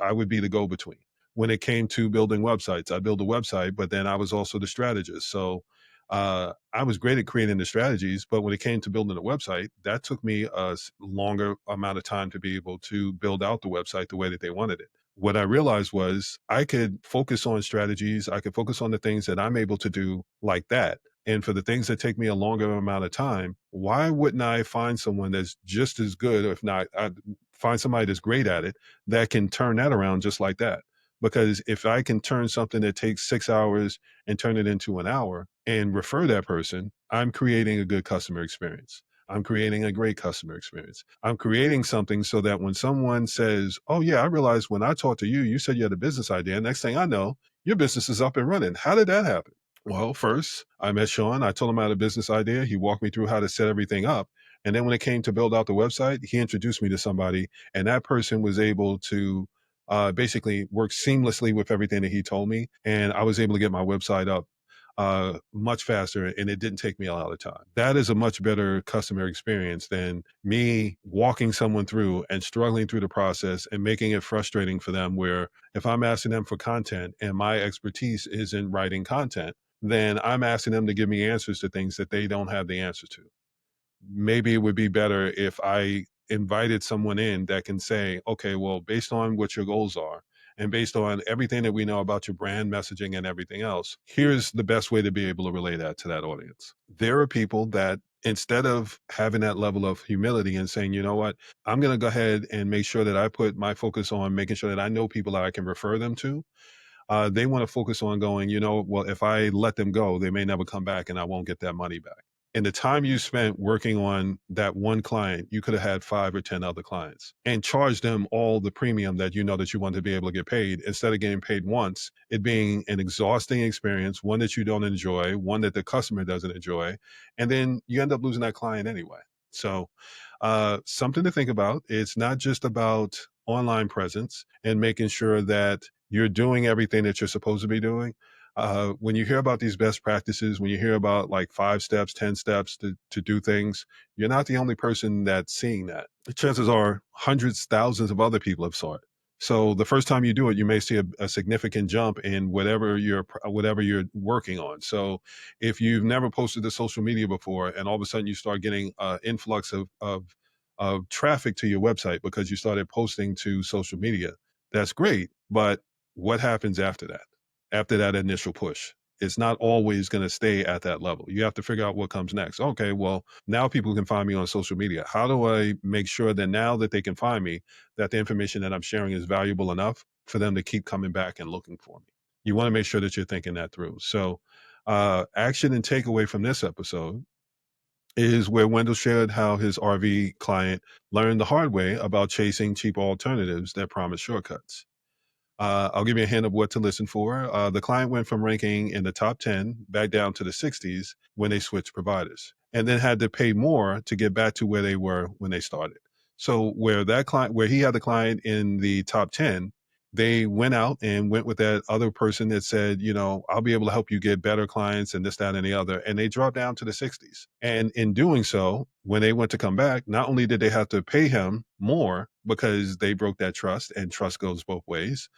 I would be the go-between. When it came to building websites, I built a website, but then I was also the strategist. So I was great at creating the strategies, but when it came to building a website, that took me a longer amount of time to be able to build out the website the way that they wanted it. What I realized was I could focus on strategies. I could focus on the things that I'm able to do like that. And for the things that take me a longer amount of time, why wouldn't I find someone that's just as good, or if not, I find somebody that's great at it that can turn that around just like that? Because if I can turn something that takes 6 hours and turn it into an hour and refer that person, I'm creating a good customer experience. I'm creating a great customer experience. I'm creating something so that when someone says, "Oh, yeah, I realized when I talked to you, you said you had a business idea." Next thing I know, your business is up and running. How did that happen? Well, first, I met Sean. I told him I had a business idea. He walked me through how to set everything up. And then when it came to build out the website, he introduced me to somebody, and that person was able to basically work seamlessly with everything that he told me. And I was able to get my website up much faster, and it didn't take me a lot of time. That is a much better customer experience than me walking someone through and struggling through the process and making it frustrating for them. Where if I'm asking them for content and my expertise is in writing content, then I'm asking them to give me answers to things that they don't have the answer to. Maybe it would be better if I invited someone in that can say, okay, well, based on what your goals are and based on everything that we know about your brand messaging and everything else, here's the best way to be able to relay that to that audience. There are people that instead of having that level of humility and saying, you know what, I'm going to go ahead and make sure that I put my focus on making sure that I know people that I can refer them to, they want to focus on going, well, if I let them go, they may never come back and I won't get that money back. In the time you spent working on that one client, you could have had 5 or 10 other clients and charged them all the premium that you know that you want to be able to get paid instead of getting paid once, it being an exhausting experience, one that you don't enjoy, one that the customer doesn't enjoy. And then you end up losing that client anyway. So, something to think about. It's not just about online presence and making sure that you're doing everything that you're supposed to be doing. When you hear about these best practices, when you hear about like 5 steps, 10 steps to do things, you're not the only person that's seeing that. Chances are hundreds, thousands of other people have saw it. So the first time you do it, you may see a significant jump in whatever you're working on. So if you've never posted to social media before, and all of a sudden you start getting influx of traffic to your website because you started posting to social media, that's great. But what happens after that? After that initial push? It's not always going to stay at that level. You have to figure out what comes next. Okay, well, now people can find me on social media. How do I make sure that now that they can find me, that the information that I'm sharing is valuable enough for them to keep coming back and looking for me? You want to make sure that you're thinking that through. So, action and takeaway from this episode is where Wendell shared how his RV client learned the hard way about chasing cheap alternatives that promise shortcuts. I'll give you a hint of what to listen for. The client went from ranking in the top 10 back down to the 60s when they switched providers, and then had to pay more to get back to where they were when they started. So where he had the client in the top 10, they went out and went with that other person that said, I'll be able to help you get better clients and this, that, and the other. And they dropped down to the 60s. And in doing so, when they went to come back, not only did they have to pay him more because they broke that trust, and trust goes both ways,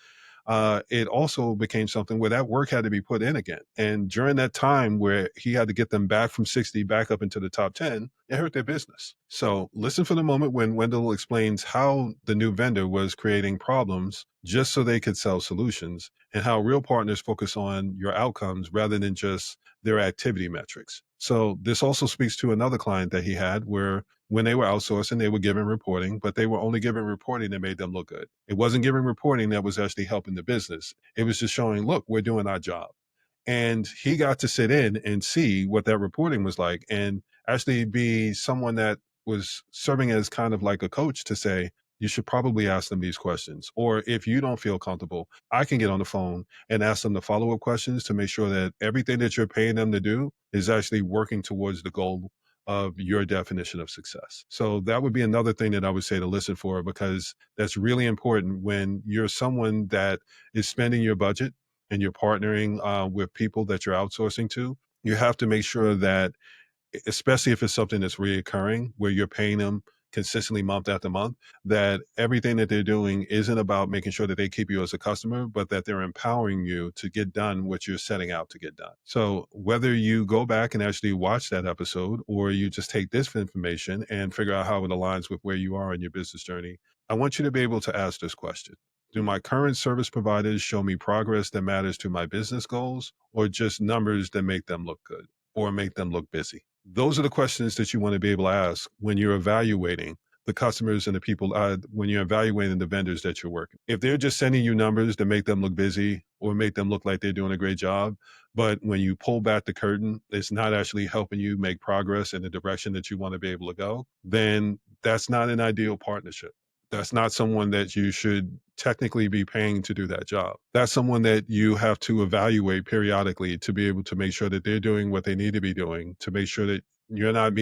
it also became something where that work had to be put in again. And during that time where he had to get them back from 60 back up into the top 10, it hurt their business. So listen for the moment when Wendell explains how the new vendor was creating problems just so they could sell solutions, and how real partners focus on your outcomes rather than just their activity metrics. So this also speaks to another client that he had where when they were outsourcing, they were given reporting, but they were only given reporting that made them look good. It wasn't giving reporting that was actually helping the business. It was just showing, look, we're doing our job. And he got to sit in and see what that reporting was like and actually be someone that was serving as kind of like a coach to say, you should probably ask them these questions. Or if you don't feel comfortable, I can get on the phone and ask them the follow-up questions to make sure that everything that you're paying them to do is actually working towards the goal of your definition of success. So that would be another thing that I would say to listen for, because that's really important when you're someone that is spending your budget and you're partnering with people that you're outsourcing to. You have to make sure that, especially if it's something that's reoccurring, where you're paying them consistently month after month, that everything that they're doing isn't about making sure that they keep you as a customer, but that they're empowering you to get done what you're setting out to get done. So whether you go back and actually watch that episode, or you just take this information and figure out how it aligns with where you are in your business journey, I want you to be able to ask this question. Do my current service providers show me progress that matters to my business goals, or just numbers that make them look good or make them look busy? Those are the questions that you want to be able to ask when you're evaluating the customers and the people, when you're evaluating the vendors that you're working. If they're just sending you numbers that make them look busy or make them look like they're doing a great job, but when you pull back the curtain, it's not actually helping you make progress in the direction that you want to be able to go, then that's not an ideal partnership. That's not someone that you should technically be paying to do that job. That's someone that you have to evaluate periodically to be able to make sure that they're doing what they need to be doing, to make sure that you're not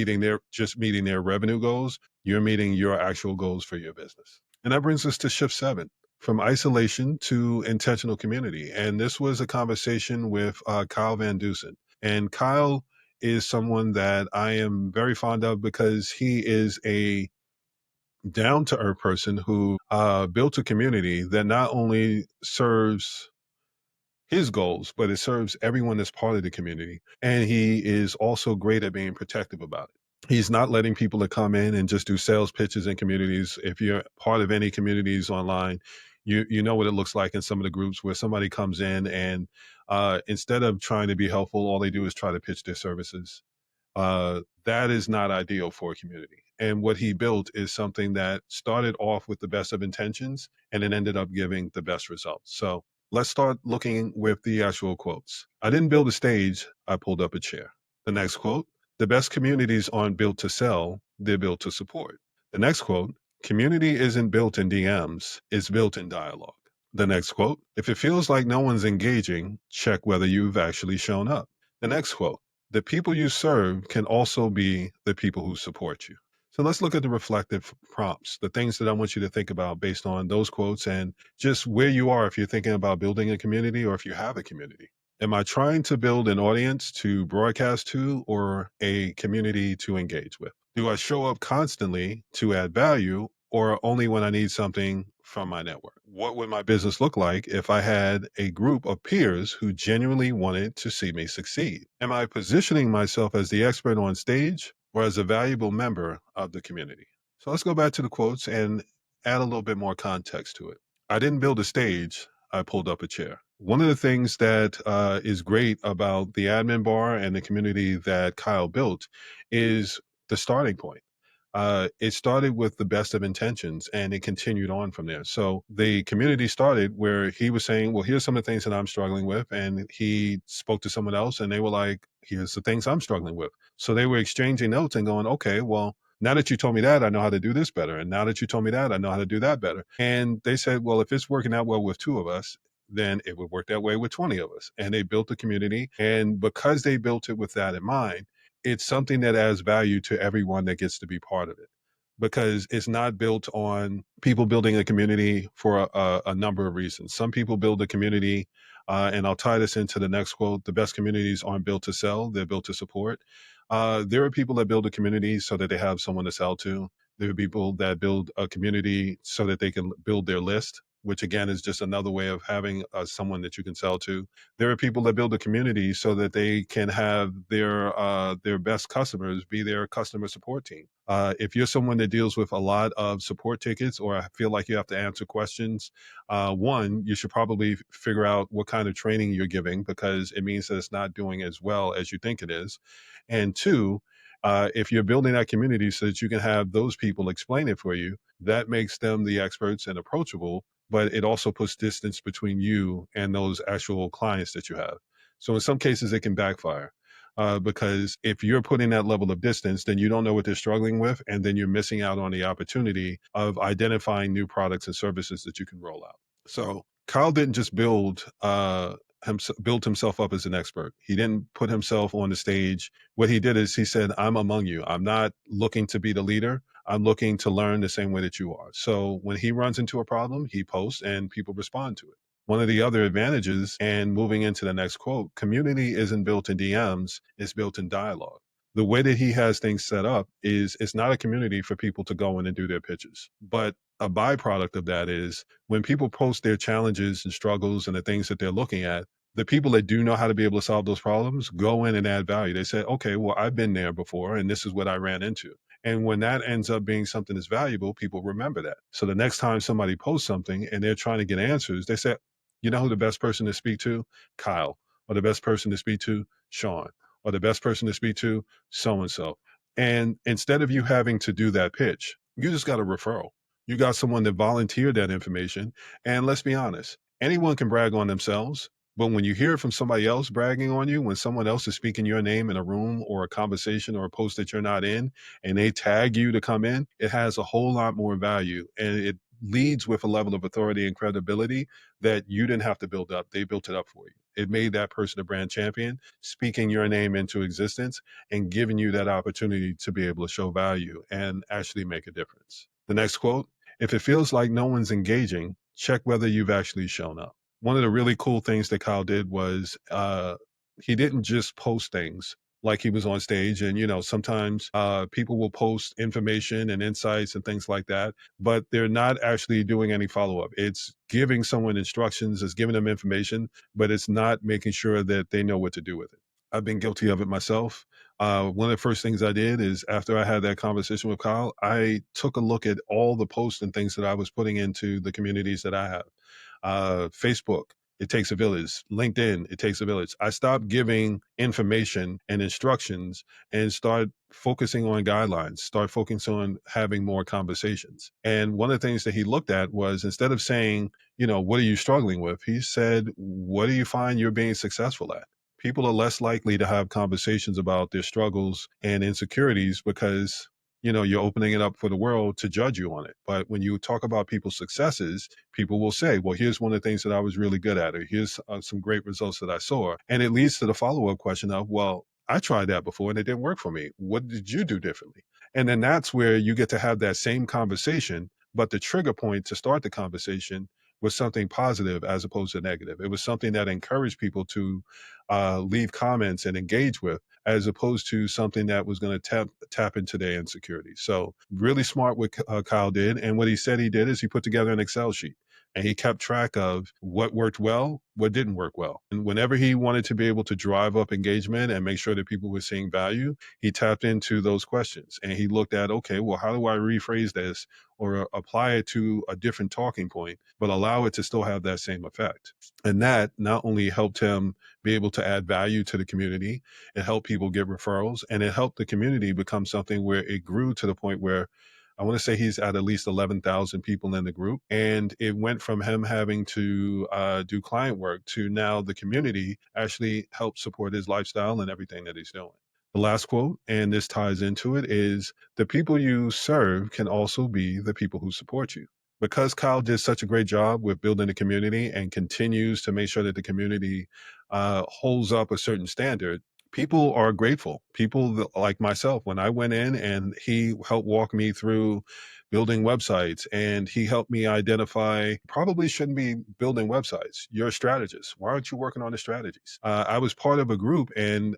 just meeting their revenue goals, you're meeting your actual goals for your business. And that brings us to shift 7, from isolation to intentional community. And this was a conversation with Kyle Van Deusen. And Kyle is someone that I am very fond of because he is a down to earth person who built a community that not only serves his goals, but it serves everyone that's part of the community. And he is also great at being protective about it. He's not letting people that come in and just do sales pitches in communities. If you're part of any communities online, you know what it looks like in some of the groups where somebody comes in and instead of trying to be helpful, all they do is try to pitch their services. That is not ideal for a community. And what he built is something that started off with the best of intentions and it ended up giving the best results. So let's start looking with the actual quotes. I didn't build a stage, I pulled up a chair. The next quote, the best communities aren't built to sell, they're built to support. The next quote, community isn't built in DMs, it's built in dialogue. The next quote, if it feels like no one's engaging, check whether you've actually shown up. The next quote, the people you serve can also be the people who support you. So let's look at the reflective prompts, the things that I want you to think about based on those quotes and just where you are if you're thinking about building a community or if you have a community. Am I trying to build an audience to broadcast to or a community to engage with? Do I show up constantly to add value or only when I need something from my network? What would my business look like if I had a group of peers who genuinely wanted to see me succeed? Am I positioning myself as the expert on stage or as a valuable member of the community? So let's go back to the quotes and add a little bit more context to it. I didn't build a stage, I pulled up a chair. One of the things that is great about the admin bar and the community that Kyle built is the starting point. It started with the best of intentions and it continued on from there. So the community started where he was saying, well, here's some of the things that I'm struggling with. And he spoke to someone else and they were like, here's the things I'm struggling with. So they were exchanging notes and going, okay, well, now that you told me that, I know how to do this better. And now that you told me that, I know how to do that better. And they said, well, if it's working out well with 2 of us, then it would work that way with 20 of us. And they built a community. And because they built it with that in mind, it's something that adds value to everyone that gets to be part of it, because it's not built on people building a community for a number of reasons. Some people build a community, and I'll tie this into the next quote, the best communities aren't built to sell, they're built to support. There are people that build a community so that they have someone to sell to. There are people that build a community so that they can build their list, which again is just another way of having someone that you can sell to. There are people that build a community so that they can have their best customers be their customer support team. If you're someone that deals with a lot of support tickets or feel like you have to answer questions, one, you should probably figure out what kind of training you're giving, because it means that it's not doing as well as you think it is. And two, if you're building that community so that you can have those people explain it for you, that makes them the experts and approachable, but it also puts distance between you and those actual clients that you have. So in some cases, it can backfire. because if you're putting that level of distance, then you don't know what they're struggling with, and then you're missing out on the opportunity of identifying new products and services that you can roll out. So Kyle didn't just build himself up as an expert. He didn't put himself on the stage. What he did is he said, "I'm among you. I'm not looking to be the leader. I'm looking to learn the same way that you are." So when he runs into a problem, he posts and people respond to it. One of the other advantages, and moving into the next quote, community isn't built in DMs, it's built in dialogue. The way that he has things set up is it's not a community for people to go in and do their pitches. But a byproduct of that is when people post their challenges and struggles and the things that they're looking at, the people that do know how to be able to solve those problems go in and add value. They say, okay, well, I've been there before and this is what I ran into. And when that ends up being something that's valuable, people remember that. So the next time somebody posts something and they're trying to get answers, they say, you know who the best person to speak to? Kyle. Or the best person to speak to? Sean. Or the best person to speak to? So and so. And instead of you having to do that pitch, you just got a referral. You got someone that volunteered that information. And let's be honest, anyone can brag on themselves. But when you hear it from somebody else bragging on you, when someone else is speaking your name in a room or a conversation or a post that you're not in, and they tag you to come in, it has a whole lot more value. And it leads with a level of authority and credibility that you didn't have to build up. They built it up for you. It made that person a brand champion, speaking your name into existence and giving you that opportunity to be able to show value and actually make a difference. The next quote, if it feels like no one's engaging, check whether you've actually shown up. One of the really cool things that Kyle did was he didn't just post things like he was on stage. And, sometimes people will post information and insights and things like that, but they're not actually doing any follow up. It's giving someone instructions, it's giving them information, but it's not making sure that they know what to do with it. I've been guilty of it myself. One of the first things I did is after I had that conversation with Kyle, I took a look at all the posts and things that I was putting into the communities that I have. Facebook, it takes a village. LinkedIn, it takes a village. I stopped giving information and instructions and start focusing on guidelines, start focusing on having more conversations. And one of the things that he looked at was instead of saying, what are you struggling with? He said, what do you find you're being successful at? People are less likely to have conversations about their struggles and insecurities because you're opening it up for the world to judge you on it. But when you talk about people's successes, people will say, well, here's one of the things that I was really good at, or here's some great results that I saw. And it leads to the follow-up question of, well, I tried that before and it didn't work for me. What did you do differently? And then that's where you get to have that same conversation, but the trigger point to start the conversation was something positive as opposed to negative. It was something that encouraged people to leave comments and engage with, as opposed to something that was going to tap into their insecurities. So really smart what Kyle did. And what he said he did is he put together an Excel sheet and he kept track of what worked well, what didn't work well. And whenever he wanted to be able to drive up engagement and make sure that people were seeing value, he tapped into those questions and he looked at, okay, well, how do I rephrase this or apply it to a different talking point, but allow it to still have that same effect? And that not only helped him be able to add value to the community, it helped people get referrals, and it helped the community become something where it grew to the point where I want to say he's at least 11,000 people in the group. And it went from him having to do client work to now the community actually help support his lifestyle and everything that he's doing. The last quote, and this ties into it, is the people you serve can also be the people who support you. Because Kyle did such a great job with building the community and continues to make sure that the community holds up a certain standard, people are grateful. People like myself, when I went in and he helped walk me through building websites and he helped me identify probably shouldn't be building websites. You're a strategist. Why aren't you working on the strategies? I was part of a group and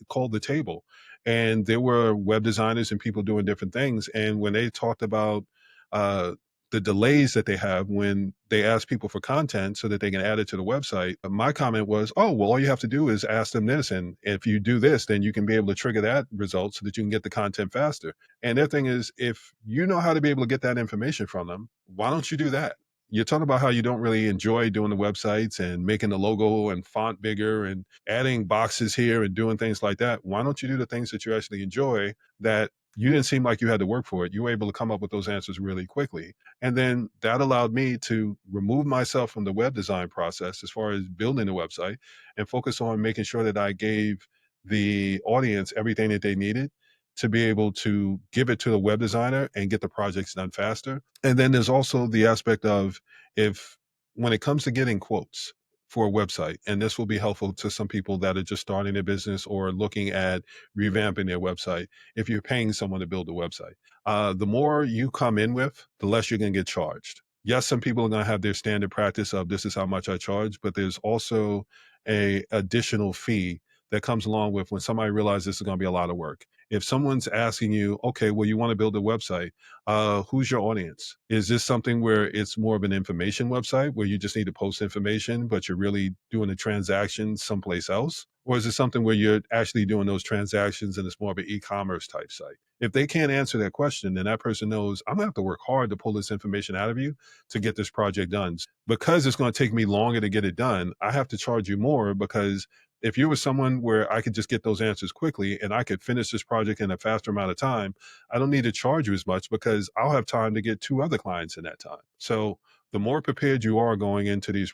called the table, and there were web designers and people doing different things. And when they talked about uh, the delays that they have when they ask people for content so that they can add it to the website. My comment was, oh, well, all you have to do is ask them this. And if you do this, then you can be able to trigger that result so that you can get the content faster. And their thing is, if you know how to be able to get that information from them, why don't you do that? You're talking about how you don't really enjoy doing the websites and making the logo and font bigger and adding boxes here and doing things like that. Why don't you do the things that you actually enjoy that you didn't seem like you had to work for it? You were able to come up with those answers really quickly. And then that allowed me to remove myself from the web design process as far as building a website and focus on making sure that I gave the audience everything that they needed to be able to give it to the web designer and get the projects done faster. And then there's also the aspect of, if when it comes to getting quotes for a website, and this will be helpful to some people that are just starting their business or looking at revamping their website. If you're paying someone to build a website, the more you come in with, the less you're going to get charged. Yes, some people are going to have their standard practice of this is how much I charge, but there's also a additional fee that comes along with when somebody realizes this is going to be a lot of work. If someone's asking you, okay, well, you want to build a website, who's your audience? Is this something where it's more of an information website where you just need to post information, but you're really doing a transaction someplace else? Or is it something where you're actually doing those transactions and it's more of an e-commerce type site? If they can't answer that question, then that person knows I'm gonna have to work hard to pull this information out of you to get this project done. Because it's going to take me longer to get it done, I have to charge you more, because if you were someone where I could just get those answers quickly and I could finish this project in a faster amount of time, I don't need to charge you as much because I'll have time to get two other clients in that time. So the more prepared you are going into these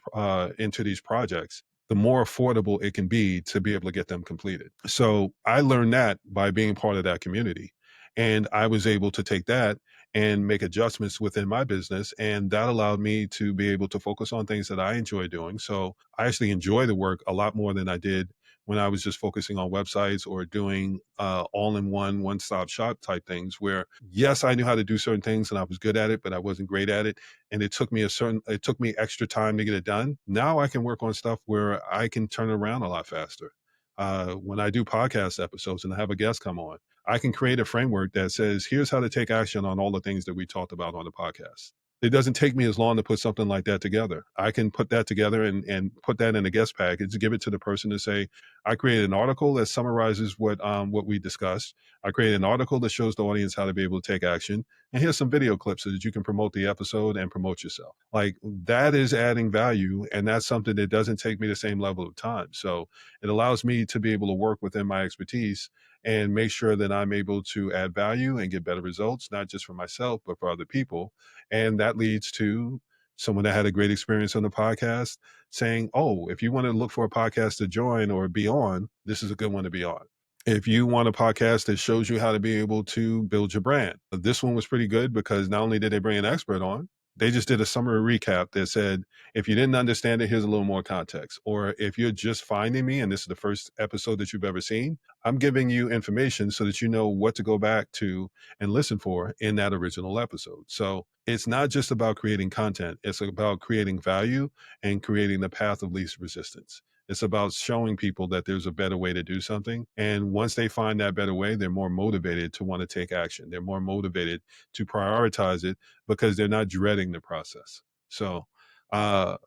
projects, the more affordable it can be able to get them completed. So I learned that by being part of that community. And I was able to take that and make adjustments within my business. And that allowed me to be able to focus on things that I enjoy doing. So I actually enjoy the work a lot more than I did when I was just focusing on websites or doing all in one stop shop type things where, yes, I knew how to do certain things and I was good at it, but I wasn't great at it. And it took me extra time to get it done. Now I can work on stuff where I can turn around a lot faster. When I do podcast episodes and I have a guest come on, I can create a framework that says, here's how to take action on all the things that we talked about on the podcast. It doesn't take me as long to put something like that together. I can put that together and put that in a guest package, give it to the person to say, I created an article that summarizes what we discussed. I created an article that shows the audience how to be able to take action. And here's some video clips so that you can promote the episode and promote yourself. Like, that is adding value. And that's something that doesn't take me the same level of time. So it allows me to be able to work within my expertise and make sure that I'm able to add value and get better results, not just for myself, but for other people. And that leads to someone that had a great experience on the podcast saying, oh, if you want to look for a podcast to join or be on, this is a good one to be on. If you want a podcast that shows you how to be able to build your brand, this one was pretty good because not only did they bring an expert on, they just did a summary recap that said, if you didn't understand it, here's a little more context. Or if you're just finding me and this is the first episode that you've ever seen, I'm giving you information so that you know what to go back to and listen for in that original episode. So it's not just about creating content, it's about creating value and creating the path of least resistance. It's about showing people that there's a better way to do something. And once they find that better way, they're more motivated to want to take action. They're more motivated to prioritize it because they're not dreading the process. So uh,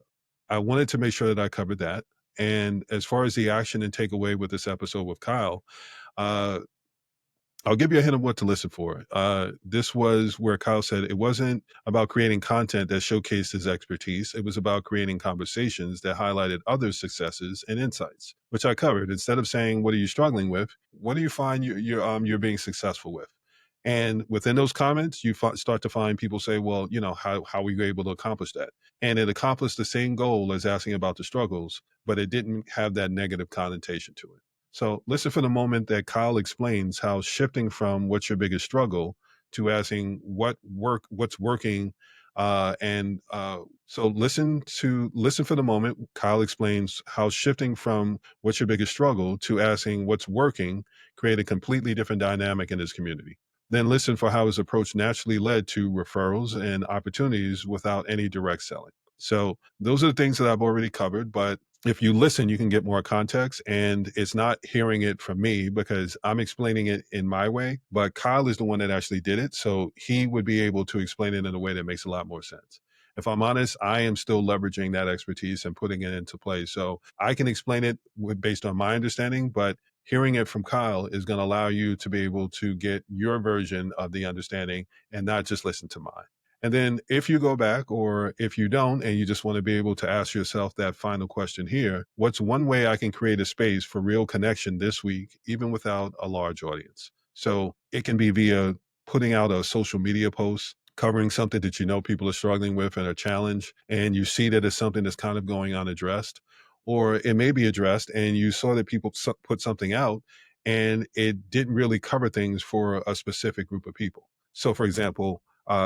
I wanted to make sure that I covered that. And as far as the action and takeaway with this episode with Kyle, uh, I'll give you a hint of what to listen for. This was where Kyle said it wasn't about creating content that showcased his expertise. It was about creating conversations that highlighted others' successes and insights, which I covered. Instead of saying, "What are you struggling with?" What do you find you're being successful with? And within those comments, you start to find people say, "Well, how were you able to accomplish that?" And it accomplished the same goal as asking about the struggles, but it didn't have that negative connotation to it. So listen for the moment that Kyle explains how shifting from what's your biggest struggle to asking what's working. So listen for the moment. Kyle explains how shifting from what's your biggest struggle to asking what's working create a completely different dynamic in his community. Then listen for how his approach naturally led to referrals and opportunities without any direct selling. So those are the things that I've already covered, but if you listen, you can get more context, and it's not hearing it from me because I'm explaining it in my way, but Kyle is the one that actually did it. So he would be able to explain it in a way that makes a lot more sense. If I'm honest, I am still leveraging that expertise and putting it into play. So I can explain it based on my understanding, but hearing it from Kyle is going to allow you to be able to get your version of the understanding and not just listen to mine. And then if you go back or if you don't, and you just want to be able to ask yourself that final question here, what's one way I can create a space for real connection this week, even without a large audience? So it can be via putting out a social media post, covering something that you know people are struggling with and a challenge, and you see that it's something that's kind of going unaddressed. or it may be addressed and you saw that people put something out and it didn't really cover things for a specific group of people. So, for example,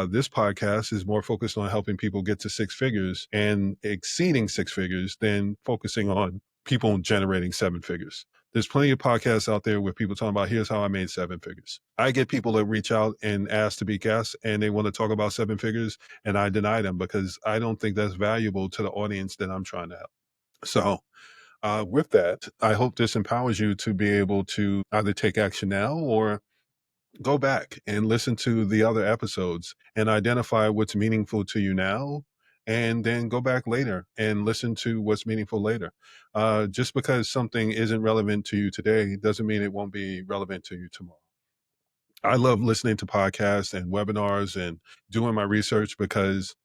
this podcast is more focused on helping people get to six figures and exceeding six figures than focusing on people generating seven figures. There's plenty of podcasts out there where people talking about, here's how I made seven figures. I get people that reach out and ask to be guests and they want to talk about seven figures, and I deny them because I don't think that's valuable to the audience that I'm trying to help. So with that, I hope this empowers you to be able to either take action now or go back and listen to the other episodes and identify what's meaningful to you now, and then go back later and listen to what's meaningful later. Just because something isn't relevant to you today doesn't mean it won't be relevant to you tomorrow. I love listening to podcasts and webinars and doing my research because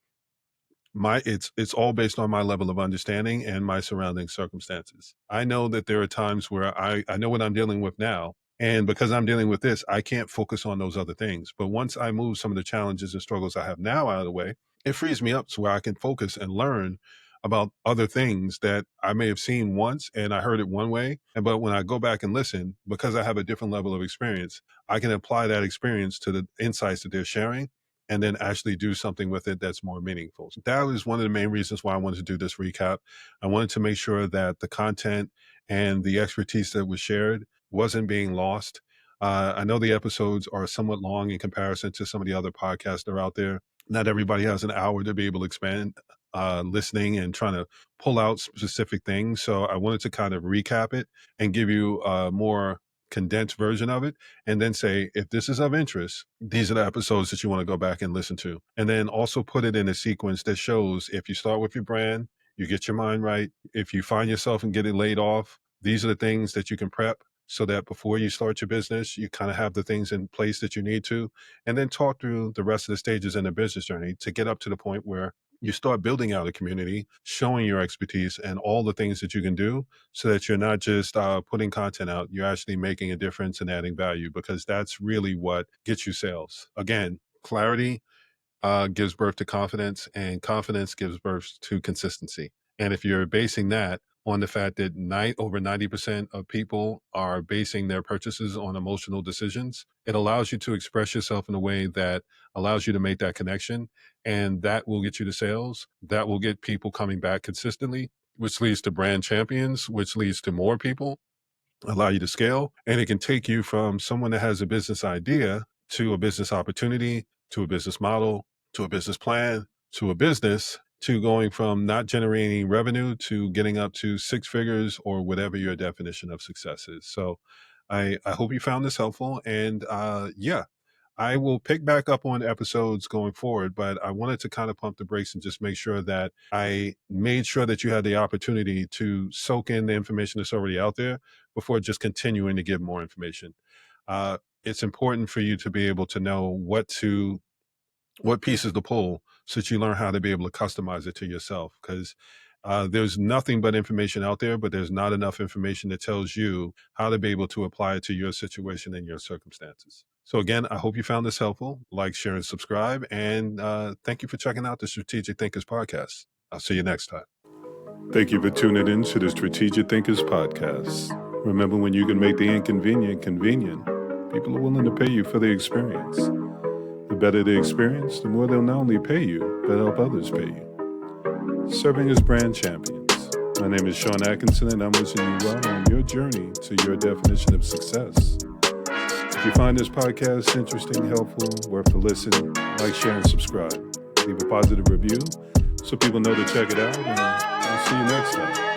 it's all based on my level of understanding and my surrounding circumstances. I know that there are times where I know what I'm dealing with now. And because I'm dealing with this, I can't focus on those other things. But once I move some of the challenges and struggles I have now out of the way, it frees me up to where I can focus and learn about other things that I may have seen once and I heard it one way. But when I go back and listen, because I have a different level of experience, I can apply that experience to the insights that they're sharing and then actually do something with it that's more meaningful. So that was one of the main reasons why I wanted to do this recap. I wanted to make sure that the content and the expertise that was shared wasn't being lost. I know the episodes are somewhat long in comparison to some of the other podcasts that are out there. Not everybody has an hour to be able to expand listening and trying to pull out specific things. So I wanted to kind of recap it and give you a more condensed version of it, and then say, if this is of interest, these are the episodes that you want to go back and listen to. And then also put it in a sequence that shows, if you start with your brand, you get your mind right. If you find yourself and getting laid off, these are the things that you can prep so that before you start your business, you kind of have the things in place that you need to, and then talk through the rest of the stages in the business journey to get up to the point where you start building out a community, showing your expertise and all the things that you can do so that you're not just putting content out, you're actually making a difference and adding value, because that's really what gets you sales. Again, clarity gives birth to confidence, and confidence gives birth to consistency. And if you're basing that on the fact that over 90% of people are basing their purchases on emotional decisions, it allows you to express yourself in a way that allows you to make that connection. And that will get you to sales. That will get people coming back consistently, which leads to brand champions, which leads to more people, allow you to scale. And it can take you from someone that has a business idea to a business opportunity, to a business model, to a business plan, to a business, to going from not generating revenue to getting up to six figures or whatever your definition of success is. So I hope you found this helpful. And yeah, I will pick back up on episodes going forward, but I wanted to kind of pump the brakes and just make sure that I made sure that you had the opportunity to soak in the information that's already out there before just continuing to give more information. It's important for you to be able to know what pieces to pull so that you learn how to be able to customize it to yourself, because there's nothing but information out there, but there's not enough information that tells you how to be able to apply it to your situation and your circumstances. So again, I hope you found this helpful. Like, share, and subscribe. And thank you for checking out the Strategic Thinkers podcast. I'll see you next time. Thank you for tuning in to the Strategic Thinkers podcast. Remember, when you can make the inconvenient convenient, people are willing to pay you for the experience. The better the experience, the more they'll not only pay you, but help others pay you. Serving as brand champions. My name is M Atkinson, and I'm wishing you well on your journey to your definition of success. If you find this podcast interesting, helpful, worth a listen, like, share, and subscribe. Leave a positive review so people know to check it out, and I'll see you next time.